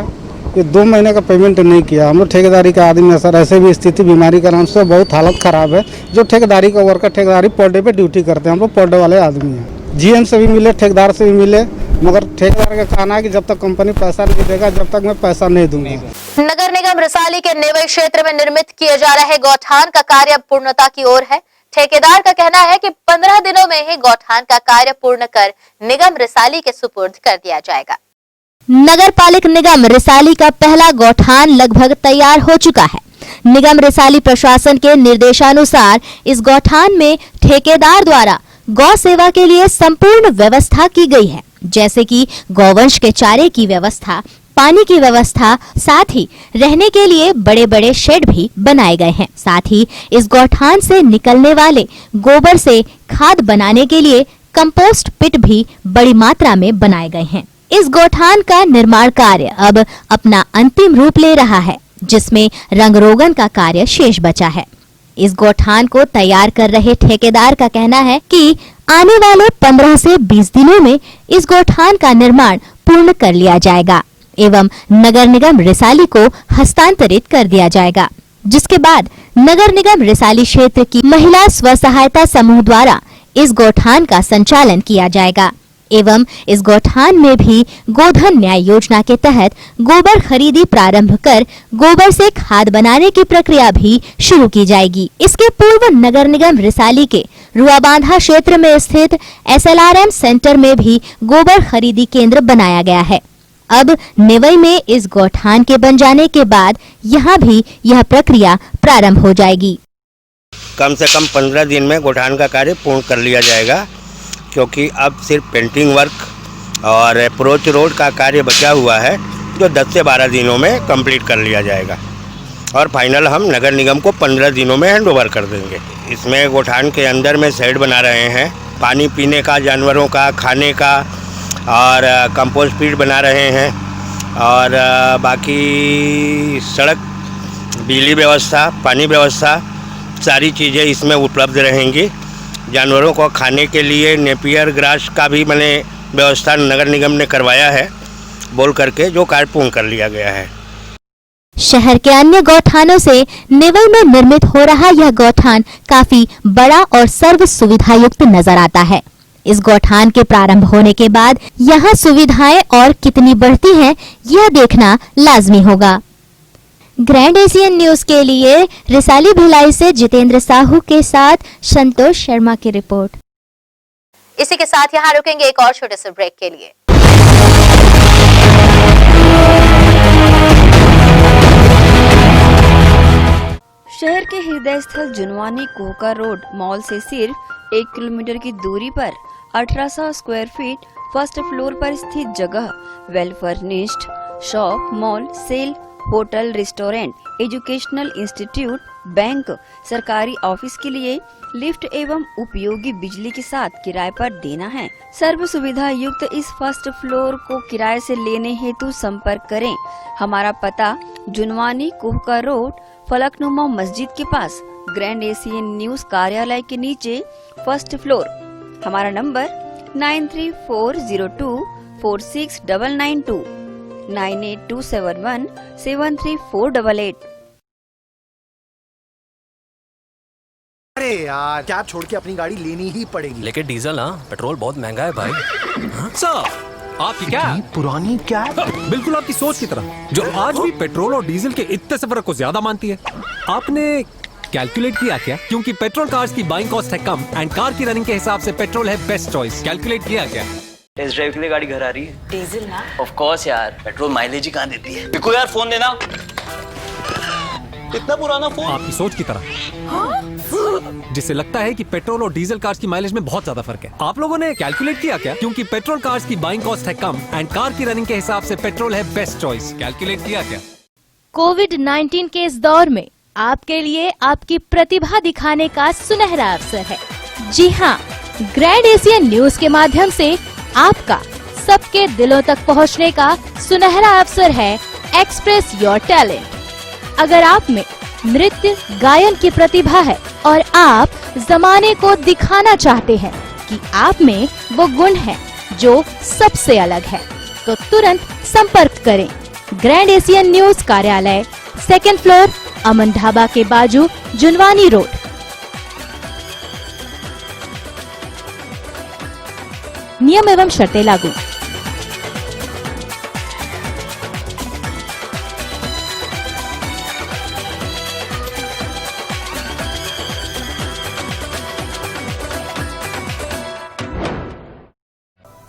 S19: ये 2 महीने का पेमेंट नहीं किया। हम लोग ठेकेदारी का आदमी है सर, ऐसे भी स्थिति बीमारी का नाम से बहुत हालत ख़राब है। जो ठेकेदारी का वर्कर ठेकेदारी पर डे पे ड्यूटी करते हैं, हम लोग पर डे वाले आदमी हैं। GM से भी मिले, ठेकेदार से भी मिले, मगर ठेकेदार का कहना है कि जब तक कंपनी पैसा नहीं देगा जब तक मैं पैसा नहीं दूंगा।
S1: नगर निगम रिसाली के नेवई क्षेत्र में निर्मित किए जा रहे गौठान का कार्य अब पूर्णता की ओर है। ठेकेदार का कहना है कि 15 दिनों में ही गौठान का कार्य पूर्ण कर निगम रिसाली के सुपुर्द कर दिया जाएगा।
S16: नगर पालिक निगम रिसाली का पहला गौठान लगभग तैयार हो चुका है। निगम रिसाली प्रशासन के निर्देशानुसार इस गौठान में ठेकेदार द्वारा गौ सेवा के लिए संपूर्ण व्यवस्था की गई है, जैसे कि गौवंश के चारे की व्यवस्था, पानी की व्यवस्था, साथ ही रहने के लिए बड़े बड़े शेड भी बनाए गए हैं। साथ ही इस गौठान से निकलने वाले गोबर से खाद बनाने के लिए कंपोस्ट पिट भी बड़ी मात्रा में बनाए गए हैं। इस गौठान का निर्माण कार्य अब अपना अंतिम रूप ले रहा है, जिसमें रंग रोगन का कार्य शेष बचा है। इस गौठान को तैयार कर रहे ठेकेदार का कहना है कि आने वाले 15 से 20 दिनों में इस गौठान का निर्माण पूर्ण कर लिया जाएगा एवं नगर निगम रिसाली को हस्तांतरित कर दिया जाएगा, जिसके बाद नगर निगम रिसाली क्षेत्र की महिला स्व सहायता समूह द्वारा इस गौठान का संचालन किया जाएगा एवं इस गौठान में भी गोधन न्याय योजना के तहत गोबर खरीदी प्रारंभ कर गोबर से खाद बनाने की प्रक्रिया भी शुरू की जाएगी। इसके पूर्व नगर निगम रिसाली के रुआबांधा क्षेत्र में स्थित SLRM सेंटर में भी गोबर खरीदी केंद्र बनाया गया है। अब नेवई में इस गौठान के बन जाने के बाद यहाँ भी यह प्रक्रिया प्रारंभ हो जाएगी।
S22: कम से कम 15 दिन में गौठान का कार्य पूर्ण कर लिया जाएगा, क्योंकि अब सिर्फ पेंटिंग वर्क और अप्रोच रोड का कार्य बचा हुआ है, जो 10 से 12 दिनों में कंप्लीट कर लिया जाएगा और फाइनल हम नगर निगम को 15 दिनों में हैंडओवर कर देंगे। इसमें गौठान के अंदर में शेड बना रहे हैं, पानी पीने का, जानवरों का खाने का, और कंपोस्ट फीड बना रहे हैं, और बाकी सड़क, बिजली व्यवस्था, पानी व्यवस्था, सारी चीज़ें इसमें उपलब्ध रहेंगी। जानवरों को खाने के लिए नेपियर ग्रास का भी मैंने व्यवस्था नगर निगम ने करवाया है बोल करके, जो कार्य पूर्ण कर लिया गया है।
S16: शहर के अन्य गौठानों से निवल में निर्मित हो रहा यह गौठान काफी बड़ा और सर्व सुविधा युक्त नजर आता है। इस गौठान के प्रारंभ होने के बाद यहाँ सुविधाएं और कितनी बढ़ती हैं, यह देखना लाजमी होगा। ग्रैंड एशियन न्यूज के लिए रिसाली भिलाई से जितेंद्र साहू के साथ संतोष शर्मा की रिपोर्ट।
S1: इसी के साथ यहाँ रुकेंगे एक और छोटे से ब्रेक के लिए।
S13: शहर के हृदय स्थल जुनवानी कोहका रोड मॉल से सिर्फ 1 किलोमीटर की दूरी पर 1800 स्क्वायर फीट फर्स्ट फ्लोर पर स्थित जगह well furnished shop, mall, sale, hotel, restaurant, educational institute, bank, सरकारी ऑफिस के लिए लिफ्ट एवं उपयोगी बिजली के साथ किराए पर देना है। सर्व सुविधा युक्त इस फर्स्ट फ्लोर को किराए से लेने हेतु संपर्क करें। हमारा पता जुनवानी कोहका रोड फलकनुमा मस्जिद के पास, ग्रैंड एशियन न्यूज कार्यालय के नीचे, फर्स्ट फ्लोर। हमारा नंबर 9340246992 9827173488।
S3: अरे यार, कैब छोड़ के अपनी गाड़ी लेनी ही पड़ेगी।
S10: लेकिन डीजल पेट्रोल बहुत महंगा है भाई। सर, आपकी कैब
S3: पुरानी कैब
S10: बिल्कुल आपकी सोच की तरह, जो आज भी पेट्रोल और डीजल के इतने से फर्क को ज्यादा मानती है। आपने कैलकुलेट किया क्या? क्योंकि पेट्रोल कार्स की बाइंग कॉस्ट है कम एंड कार की रनिंग के हिसाब से पेट्रोल है बेस्ट चॉइस। कैलकुलेट किया क्या?
S4: टेस्ट ड्राइव के लिए गाड़ी घर आ रही है।
S23: डीजल ना?
S4: ऑफ कोर्स यार, पेट्रोल माइलेज ही कहाँ देती है। देखो यार, फोन देना। इतना पुराना फोन।
S10: आपकी सोच की तरह, जिससे लगता है कि पेट्रोल और डीजल कार्स की माइलेज में बहुत ज्यादा फर्क है। आप लोगों ने कैलकुलेट किया क्या? क्योंकि पेट्रोल कार्स की बाइंग कॉस्ट है कम एंड कार की रनिंग के हिसाब से पेट्रोल है बेस्ट चॉइस। कैलकुलेट किया क्या?
S16: कोविड-19 के इस दौर में आपके लिए आपकी प्रतिभा दिखाने का सुनहरा अवसर है। जी हाँ, ग्रैंड एशियन न्यूज के माध्यम से आपका सबके दिलों तक पहुंचने का सुनहरा अवसर है एक्सप्रेस योर टैलेंट। अगर आप में नृत्य गायन की प्रतिभा है और आप जमाने को दिखाना चाहते हैं कि आप में वो गुण है जो सबसे अलग है, तो तुरंत संपर्क करें। ग्रैंड एशियन न्यूज कार्यालय, 2nd फ्लोर, अमन ढाबा के बाजू, जुनवानी रोड। नियम एवं शर्तें लागू।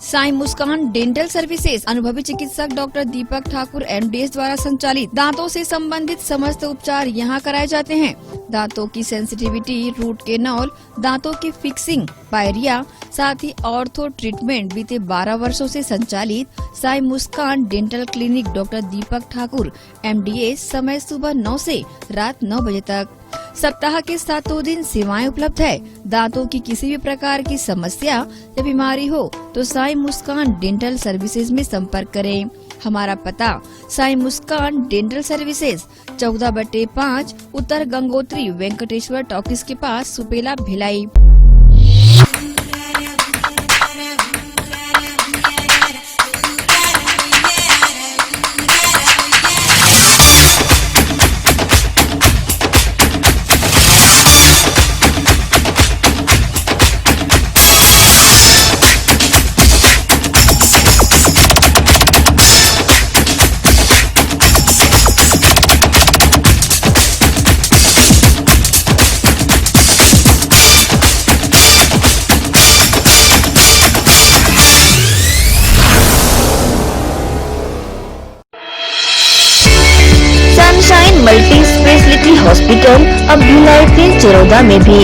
S8: साई मुस्कान डेंटल सर्विसेज अनुभवी चिकित्सक डॉक्टर दीपक ठाकुर MDS द्वारा संचालित दांतों से संबंधित समस्त उपचार यहां कराए जाते हैं। दांतों की सेंसिटिविटी, रूट कैनाल, दांतों की फिक्सिंग, पायरिया, साथ ही ऑर्थो ट्रीटमेंट बीते 12 वर्षों से संचालित Sai Muskan dental clinic doctor दीपक ठाकुर MDS, समय सुबह 9 से रात 9 बजे तक। सप्ताह के 7 दिन सेवाएं उपलब्ध है। दांतों की किसी भी प्रकार की समस्या या बीमारी हो तो साई मुस्कान डेंटल सर्विसेज में संपर्क करें। हमारा पता Sai Muskan dental services 14/5 Uttar Gangotri Venkateshwar talkies के पास, Supela, Bhilai.
S24: Sunshine multi speciality hospital अब भिलाई के चरोदा में भी।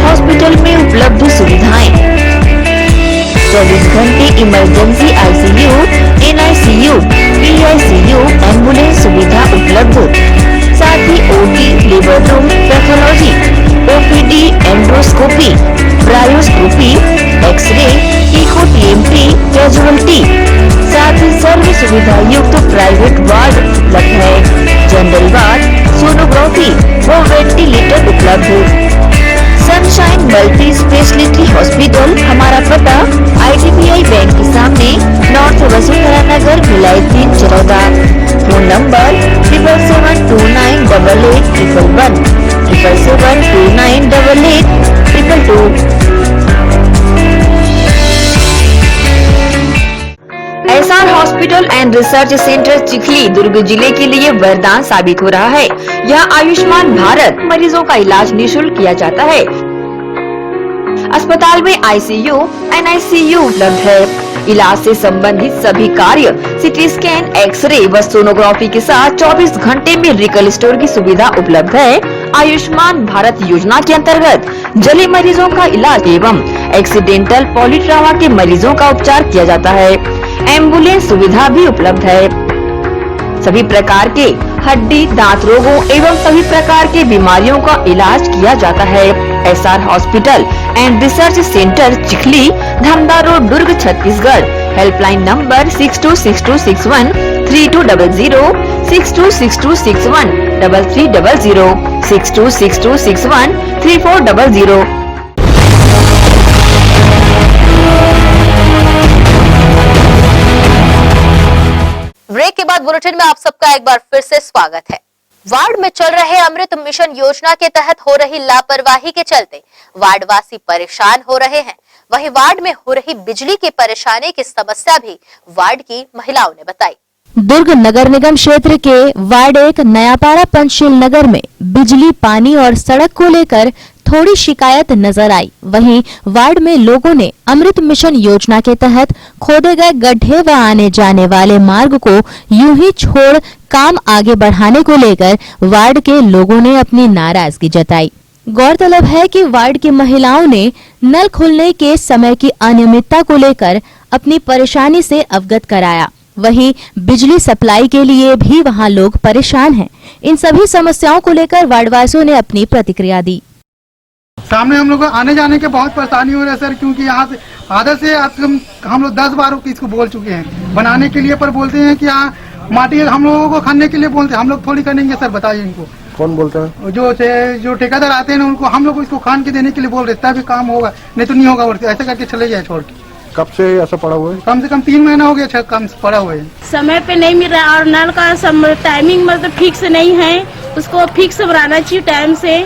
S24: हॉस्पिटल में उपलब्ध सुविधाएं 24 घंटे emergency ICU, NICU, PICU, ambulance सुविधा उपलब्ध, साथ ही OT, labour room, pathology, OPD, endoscopy, bronchoscopy, x-ray, echo TMT, casualty, साथ ही सर्व सुविधा युक्त प्राइवेट वार्ड उपलब्ध है। जनरल वार्ड, सोनोग्राफी व वेंटिलेटर उपलब्ध। सनशाइन मल्टी स्पेशलिटी हॉस्पिटल, हमारा पता IDBI बैंक के साथ
S8: hospital and research centre Chikhli Durg जिले के लिए वरदान साबित हो रहा है। यहाँ आयुष्मान भारत मरीजों का इलाज निःशुल्क किया जाता है। अस्पताल में ICU, NICU उपलब्ध है। इलाज से संबंधित सभी कार्य CT स्कैन, एक्सरे व सोनोग्राफी के साथ 24 घंटे में मेडिकल स्टोर की सुविधा उपलब्ध है। आयुष्मान भारत योजना के अंतर्गत जली मरीजों का इलाज एवं एक्सीडेंटल पॉलीट्रामा के मरीजों का उपचार किया जाता है। एम्बुलेंस सुविधा भी उपलब्ध है। सभी प्रकार के हड्डी, दांत रोगों एवं सभी प्रकार के बीमारियों का इलाज किया जाता है। SR hospital and research centre Chikhli, Dhamda road, Durg, Chhattisgarh. Helpline number 626261 3200, 626261 3300, 626261 3400।
S1: Break के बाद बुलेटिन में आप सबका एक बार फिर से स्वागत है। वार्ड में चल रहे अमृत मिशन योजना के तहत हो रही लापरवाही के चलते वार्डवासी परेशान हो रहे हैं। वहीं वार्ड में हो रही बिजली की परेशानी की समस्या भी वार्ड की महिलाओं ने बताई।
S16: दुर्ग नगर निगम क्षेत्र के वार्ड 1 नयापाड़ा पंचशील नगर में बिजली, पानी और सड़क को लेकर थोड़ी शिकायत नजर आई। वहीं वार्ड में लोगों ने अमृत मिशन योजना के तहत खोदे गए गड्ढे व आने जाने वाले मार्ग को यूं ही छोड़ काम आगे बढ़ाने को लेकर वार्ड के लोगों ने अपनी नाराजगी जताई। गौरतलब है कि वार्ड की महिलाओं ने नल खुलने के समय की अनियमितता को लेकर अपनी परेशानी से अवगत कराया। वहीं बिजली सप्लाई के लिए भी वहां लोग परेशान हैं। इन सभी समस्याओं को लेकर वार्डवासियों ने अपनी प्रतिक्रिया दी।
S19: सामने हम लोग को आने जाने के बहुत परेशानी हो रही है सर, क्योंकि यहाँ से आधे से हम लोग 10 बार इसको बोल चुके हैं बनाने के लिए, पर बोलते हैं कि यहाँ माटी हम लोगों को खाने के लिए बोलते हैं। हम लोग थोड़ी करेंगे सर, बताइए इनको।
S17: कौन बोलता है?
S19: जो ठेकेदार आते हैं ना, उनको हम लोग इसको खान के देने के लिए बोल रहे, तभी काम होगा, नहीं तो नहीं होगा। और ऐसे करके चले जाए छोड़ के।
S17: कब से ऐसा पड़ा हुआ है?
S19: कम से कम 3 महीना हो गया कम पड़ा हुआ है।
S5: समय पे नहीं मिल रहा और नल का टाइमिंग मतलब फिक्स नहीं है, उसको फिक्स बनाना चाहिए टाइम से।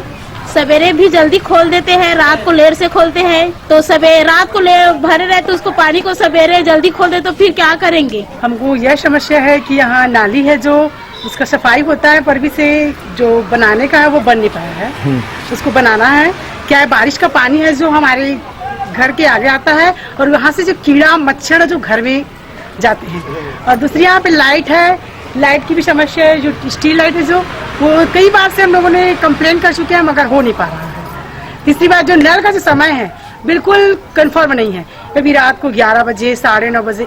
S5: सवेरे भी जल्दी खोल देते हैं, रात को लेट से खोलते हैं, तो सवेरे रात को भरे रहते उसको पानी को सवेरे जल्दी खोल दे तो फिर क्या करेंगे।
S18: हमको यह समस्या है कि यहाँ नाली है जो उसका सफाई होता है, पर भी से जो बनाने का है वो बन नहीं पाया है। उसको बनाना है। क्या है, बारिश का पानी है जो हमारे घर के आगे आता है और वहाँ से जो कीड़ा मच्छर जो घर में जाते हैं। और दूसरी यहाँ पे लाइट है, लाइट की भी समस्या है। जो स्टील लाइट है जो वो कई बार से हम लोगों ने कंप्लेन कर चुके हैं, मगर हो नहीं पा रहा है। तीसरी बात, जो नल का जो समय है बिल्कुल कंफर्म नहीं है। कभी रात को 11 बजे, 9:30 बजे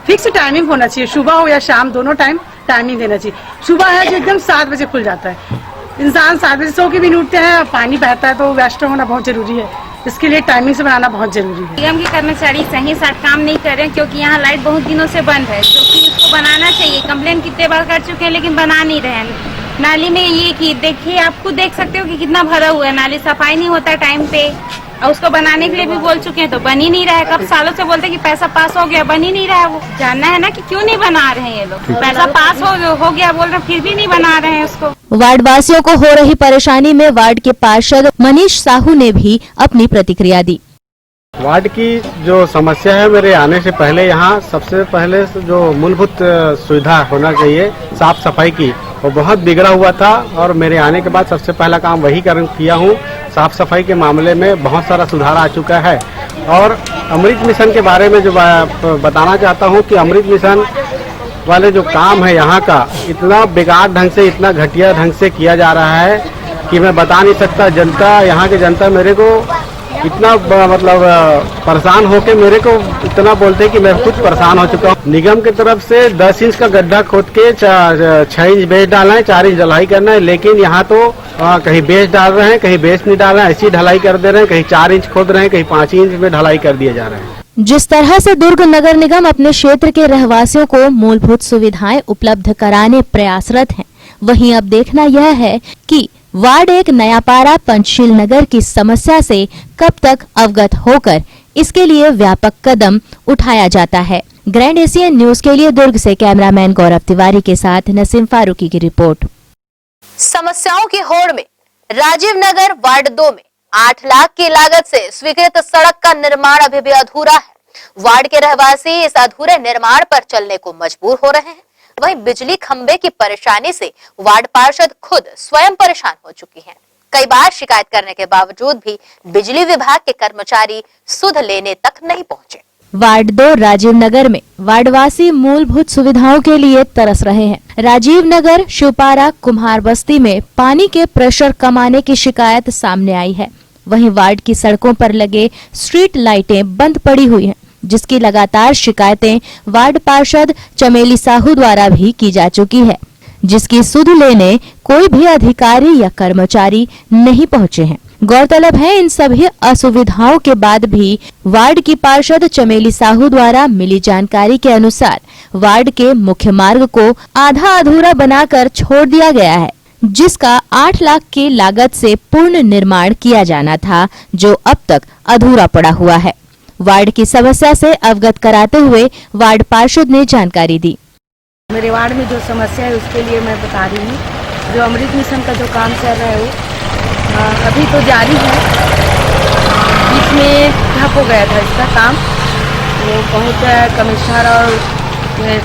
S18: फिक्स टाइमिंग होना चाहिए। सुबह हो या शाम दोनों टाइम टाइमिंग देना चाहिए। सुबह है जो एकदम 7 बजे खुल जाता है, इंसान 7 बजे सो के भी उठते हैं, पानी बहता है, तो व्यस्त होना बहुत जरूरी है। इसके लिए टाइमिंग से बनाना बहुत जरूरी है।
S5: निगम के कर्मचारी सही साथ काम नहीं कर रहे हैं, क्योंकि यहाँ लाइट बहुत दिनों से बंद है, जो कि इसको बनाना चाहिए। कंप्लेन कितने बार कर चुके हैं लेकिन बना नहीं रहे हैं। नाली में ये कि देखिए, आप खुद देख सकते हो कि कितना भरा हुआ है, नाली सफाई नहीं होता टाइम पे। और उसको बनाने के लिए भी बोल चुके हैं तो बन ही नहीं रहा है। कब सालों से बोलते कि पैसा पास हो गया, बन ही नहीं रहा है। वो जानना है ना कि क्यों नहीं बना रहे हैं ये लोग। पैसा पास हो गया बोल रहे, फिर भी नहीं बना रहे हैं उसको।
S16: वार्ड वासियों को हो रही परेशानी में वार्ड के पार्षद मनीष साहू ने भी अपनी प्रतिक्रिया दी।
S6: वार्ड की जो समस्या है, मेरे आने से पहले यहाँ सबसे पहले जो मूलभूत सुविधा होना चाहिए साफ सफाई की, वो बहुत बिगड़ा हुआ था। और मेरे आने के बाद सबसे पहला काम वही किया हूँ। साफ सफाई के मामले में बहुत सारा सुधार आ चुका है। और अमृत मिशन के बारे में जो बताना चाहता हूँ कि अमृत मिशन वाले जो काम है यहाँ का, इतना बेकार ढंग से, इतना घटिया ढंग से किया जा रहा है कि मैं बता नहीं सकता। जनता, यहाँ की जनता मेरे को इतना मतलब परेशान होके मेरे को इतना बोलते हैं कि मैं खुद परेशान हो चुका हूँ। निगम की तरफ से 10 इंच का गड्ढा खोद के 6 इंच बेस डालना है, 4 इंच ढलाई करना है, लेकिन यहाँ तो कहीं बेस डाल रहे हैं, कहीं बेस नहीं डाल रहे हैं, ऐसी ढलाई कर दे रहे हैं। कहीं 4 इंच खोद रहे हैं, कहीं 5 इंच में ढलाई कर दिया जा रहा है।
S16: जिस तरह से दुर्ग नगर निगम अपने क्षेत्र के रहवासियों को मूलभूत सुविधाएं उपलब्ध कराने प्रयासरत हैं, वहीं अब देखना यह है कि वार्ड 1 नयापाड़ा पंचशील नगर की समस्या से कब तक अवगत होकर इसके लिए व्यापक कदम उठाया जाता है। ग्रैंड एशियन न्यूज के लिए दुर्ग से कैमरामैन गौरव तिवारी के साथ नसीम फारूकी की रिपोर्ट।
S1: समस्याओं की होड़ में राजीव नगर वार्ड 2 में 8 लाख की लागत से स्वीकृत सड़क का निर्माण अभी भी अधूरा है। वार्ड के रहवासी इस अधूरे निर्माण पर चलने को मजबूर हो रहे हैं। वहीं बिजली खंभे की परेशानी से वार्ड पार्षद खुद स्वयं परेशान हो चुकी हैं। कई बार शिकायत करने के बावजूद भी बिजली विभाग के कर्मचारी सुध लेने तक नहीं पहुंचे।
S16: वार्ड 2 राजीव नगर में वार्डवासी मूलभूत सुविधाओं के लिए तरस रहे हैं। राजीव नगर, शिवपारा, कुम्हार बस्ती में पानी के प्रेशर कम आने की शिकायत सामने आई है। वहीं वार्ड की सड़कों पर लगे स्ट्रीट लाइटें बंद पड़ी हुई हैं, जिसकी लगातार शिकायतें वार्ड पार्षद चमेली साहू द्वारा भी की जा चुकी है, जिसकी सुध लेने कोई भी अधिकारी या कर्मचारी नहीं पहुंचे हैं। गौरतलब है, इन सभी असुविधाओं के बाद भी वार्ड की पार्षद चमेली साहू द्वारा मिली जानकारी के अनुसार वार्ड के मुख्य मार्ग को आधा अधूरा बनाकर छोड़ दिया गया है, जिसका 8 लाख की लागत से पूर्ण निर्माण किया जाना था, जो अब तक अधूरा पड़ा हुआ है। वार्ड की समस्या से अवगत कराते हुए वार्ड पार्षद ने जानकारी दी।
S7: मेरे वार्ड में जो समस्या है उसके लिए मैं बता रही हूँ। जो अमृत मिशन का जो काम चल रहा है वो अभी तो जारी है। बीच में ठप हो गया था इसका काम। वो बहुत कमिश्नर और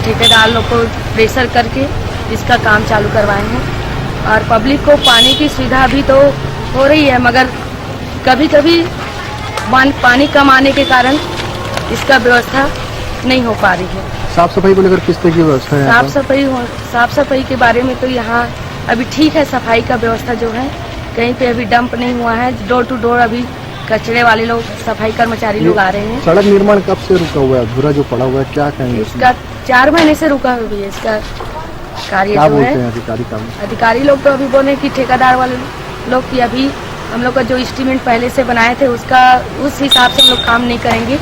S7: ठेकेदार लोग को प्रेशर करके इसका काम चालू करवाए हैं और पब्लिक को पानी की सुविधा भी तो हो रही है, मगर कभी कभी पानी कम आने के कारण इसका व्यवस्था नहीं हो पा रही है।
S6: साफ सफाई को लेकर किस तरह की व्यवस्था है?
S7: साफ सफाई के बारे में तो यहाँ अभी ठीक है। सफाई का व्यवस्था जो है कहीं पे अभी डंप नहीं हुआ है। डोर टू डोर अभी कचरे वाले लोग, सफाई कर्मचारी लोग आ रहे हैं।
S6: सड़क निर्माण कब से रुका हुआ है? अधूरा जो पड़ा हुआ है, क्या कहेंगे?
S7: इसका 4 महीने से रुका हुआ है। इसका कार्य
S6: क्या
S7: जो
S6: बोलते
S7: है
S6: हैं
S7: अधिकारी लोग तो अभी बोले कि ठेकेदार वाले लोग की अभी हम लोग का जो एस्टीमेट पहले से बनाए थे उसका उस हिसाब से हम लोग काम नहीं करेंगे।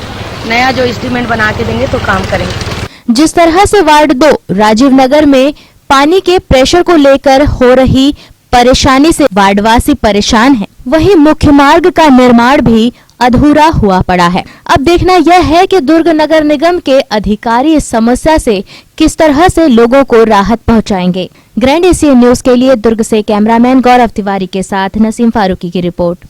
S7: नया जो एस्टीमेट बना के देंगे तो काम करेंगे।
S16: जिस तरह से वार्ड 2 राजीव नगर में पानी के प्रेशर को लेकर हो रही परेशानी से वार्डवासी परेशान हैं, वहीं मुख्य मार्ग का निर्माण भी अधूरा हुआ पड़ा है। अब देखना यह है कि दुर्ग नगर निगम के अधिकारी इस समस्या से किस तरह से लोगों को राहत पहुंचाएंगे। ग्रैंड एशियन न्यूज के लिए दुर्ग से कैमरामैन गौरव तिवारी के साथ नसीम फारूकी की रिपोर्ट।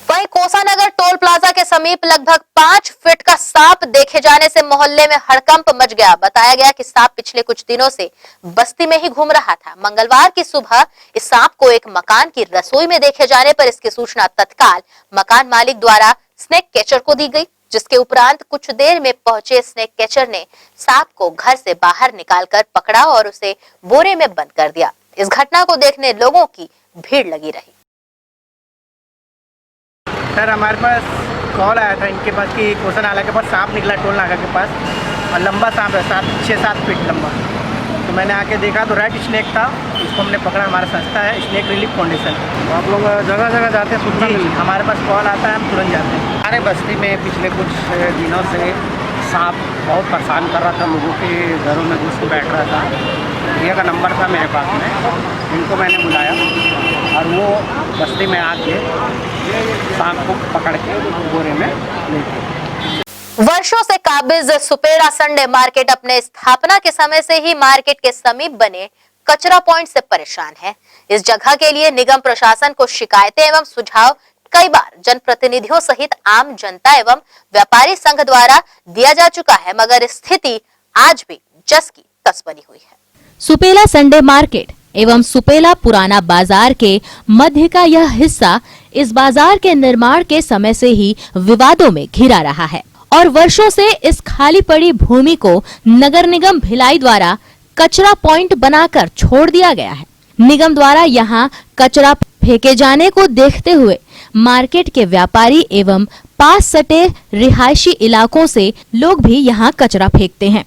S1: वहीं कोसानगर टोल प्लाजा के समीप लगभग 5 फीट का सांप देखे जाने से मोहल्ले में हड़कंप मच गया। बताया गया कि सांप पिछले कुछ दिनों से बस्ती में ही घूम रहा था। मंगलवार की सुबह इस सांप को एक मकान की रसोई में देखे जाने पर इसकी सूचना तत्काल मकान मालिक द्वारा स्नेक कैचर को दी गई, जिसके उपरांत कुछ देर में पहुंचे स्नेक कैचर ने सांप को घर से बाहर निकालकर पकड़ा और उसे बोरे में बंद कर दिया। इस घटना को देखने लोगों की भीड़ लगी रही।
S3: सर, हमारे पास कॉल आया था इनके पास कि कोसा नाला के पास सांप निकला टोल नाका के पास और लंबा सांप है, 6-7 फीट लंबा। तो मैंने आके देखा तो रेड स्नेक था, इसको हमने पकड़ा। हमारा संस्था है स्नेक रिलीफ फाउंडेशन।
S6: तो आप लोग जगह जगह जाते हैं? सूचना
S3: हमारे पास कॉल आता है, हम तुरंत जाते हैं। हमारे बस्ती में पिछले कुछ दिनों से सांप बहुत परेशान कर रहा था, लोगों के घरों में घुस के बैठ रहा था। भैया का नंबर था मेरे पास में, इनको मैंने बुलाया और वो बस्ती में आके सांप को पकड़ के बोरे में ले गए।
S1: वर्षों से काबिज सुपेरा संडे मार्केट अपने स्थापना के समय से ही मार्केट के समीप बने कचरा पॉइंट से परेशान है। इस जगह के लिए निगम प्रशासन को शिकायतें एवं सुझाव कई बार जनप्रतिनिधियों सहित आम जनता एवं व्यापारी संघ द्वारा दिया जा चुका है, मगर स्थिति आज भी जस की तस बनी हुई है।
S16: सुपेला संडे मार्केट एवं सुपेला पुराना बाजार के मध्य का यह हिस्सा इस बाजार के निर्माण के समय से ही विवादों में घिरा रहा है और वर्षों से इस खाली पड़ी भूमि को नगर निगम भिलाई द्वारा कचरा पॉइंट बनाकर छोड़ दिया गया है। निगम द्वारा यहां कचरा फेंके जाने को देखते हुए मार्केट के व्यापारी एवं पास सटे रिहायशी इलाकों से लोग भी यहां कचरा फेंकते हैं।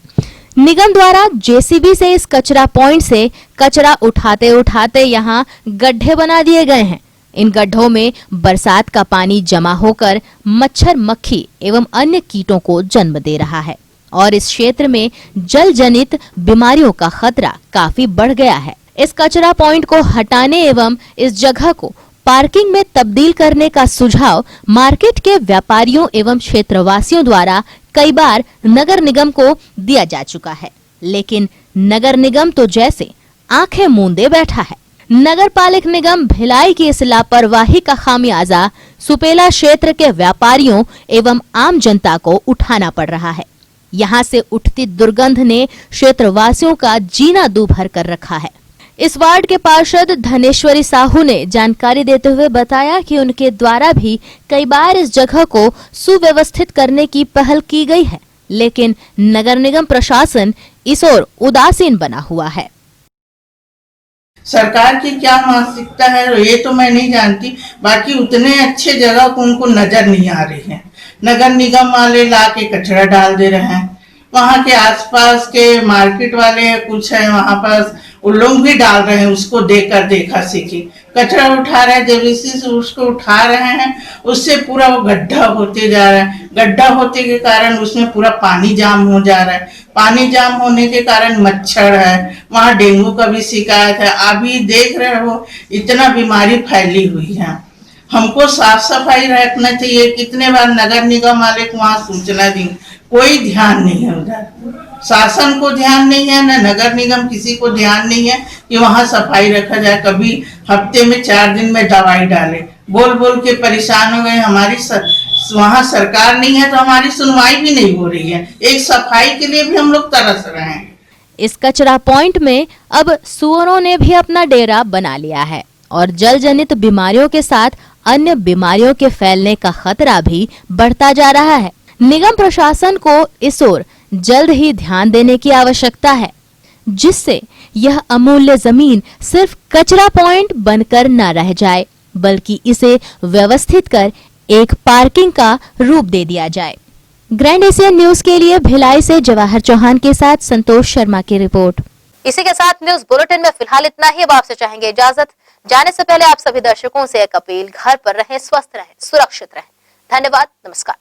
S16: निगम द्वारा जेसीबी से इस कचरा पॉइंट से कचरा उठाते उठाते यहां गड्ढे बना दिए गए हैं। इन गड्ढों में बरसात का पानी जमा होकर मच्छर, मक्खी एवं अन्य कीटों को जन्म दे रहा है और इस क्षेत्र में जल जनित बीमारियों का खतरा काफी बढ़ गया है। इस कचरा पॉइंट को हटाने एवं इस जगह को पार्किंग में तब्दील करने का सुझाव मार्केट के व्यापारियों एवं क्षेत्रवासियों द्वारा कई बार नगर निगम को दिया जा चुका है, लेकिन नगर निगम तो जैसे आंखें मूंदे बैठा है। नगर पालिक निगम भिलाई की इस लापरवाही का खामियाजा सुपेला क्षेत्र के व्यापारियों एवं आम जनता को उठाना पड़ रहा है। यहाँ से उठती दुर्गंध ने क्षेत्रवासियों का जीना दूभर कर रखा है। इस वार्ड के पार्षद धनेश्वरी साहू ने जानकारी देते हुए बताया कि उनके द्वारा भी कई बार इस जगह को सुव्यवस्थित करने की पहल की गई है, लेकिन नगर निगम प्रशासन इस ओर उदासीन बना हुआ है।
S9: सरकार की क्या मानसिकता है ये तो मैं नहीं जानती, बाकी उतने अच्छे जगह को उनको नजर नहीं आ रही है। नगर निगम वाले ला के कचरा डाल दे रहे हैं, वहाँ के आसपास के मार्केट वाले कुछ है वहाँ पर उन लोग भी डाल रहे हैं, उसको देखकर देखा सीखी कचरा उठा रहे हैं, जब इसी से उसको उठा रहे हैं उससे पूरा वो गड्ढा होते जा रहा है। गड्ढा होते के कारण उसमें पूरा पानी जाम हो जा रहा है। पानी जाम होने के कारण मच्छर है, वहाँ डेंगू का भी शिकायत है। अभी देख रहे हो इतना बीमारी फैली हुई है। हमको साफ सफाई रखना चाहिए। कितने बार नगर निगम वाले को वहाँ सूचना दी, कोई ध्यान नहीं है। उधर शासन को ध्यान नहीं है, न नगर निगम किसी को ध्यान नहीं है कि वहाँ सफाई रखा जाए। कभी हफ्ते में 4 दिन में दवाई डाले, बोल बोल के परेशान हो गए। हमारी वहाँ सरकार नहीं है तो हमारी सुनवाई भी नहीं हो रही है। एक सफाई के लिए भी हम लोग तरस रहे हैं।
S16: इस कचरा पॉइंट में अब सुअरों ने भी अपना डेरा बना लिया है और जल जनित बीमारियों के साथ अन्य बीमारियों के फैलने का खतरा भी बढ़ता जा रहा है। निगम प्रशासन को इस ओर जल्द ही ध्यान देने की आवश्यकता है, जिससे यह अमूल्य जमीन सिर्फ कचरा पॉइंट बनकर न रह जाए, बल्कि इसे व्यवस्थित कर एक पार्किंग का रूप दे दिया जाए। ग्रैंड एशियन न्यूज के लिए भिलाई से जवाहर चौहान के साथ संतोष शर्मा की रिपोर्ट।
S1: इसी के साथ न्यूज बुलेटिन में फिलहाल इतना ही। अब आपसे चाहेंगे इजाजत। जाने से पहले आप सभी दर्शकों से एक अपील, घर पर रहें, स्वस्थ रहें, सुरक्षित रहें। धन्यवाद, नमस्कार।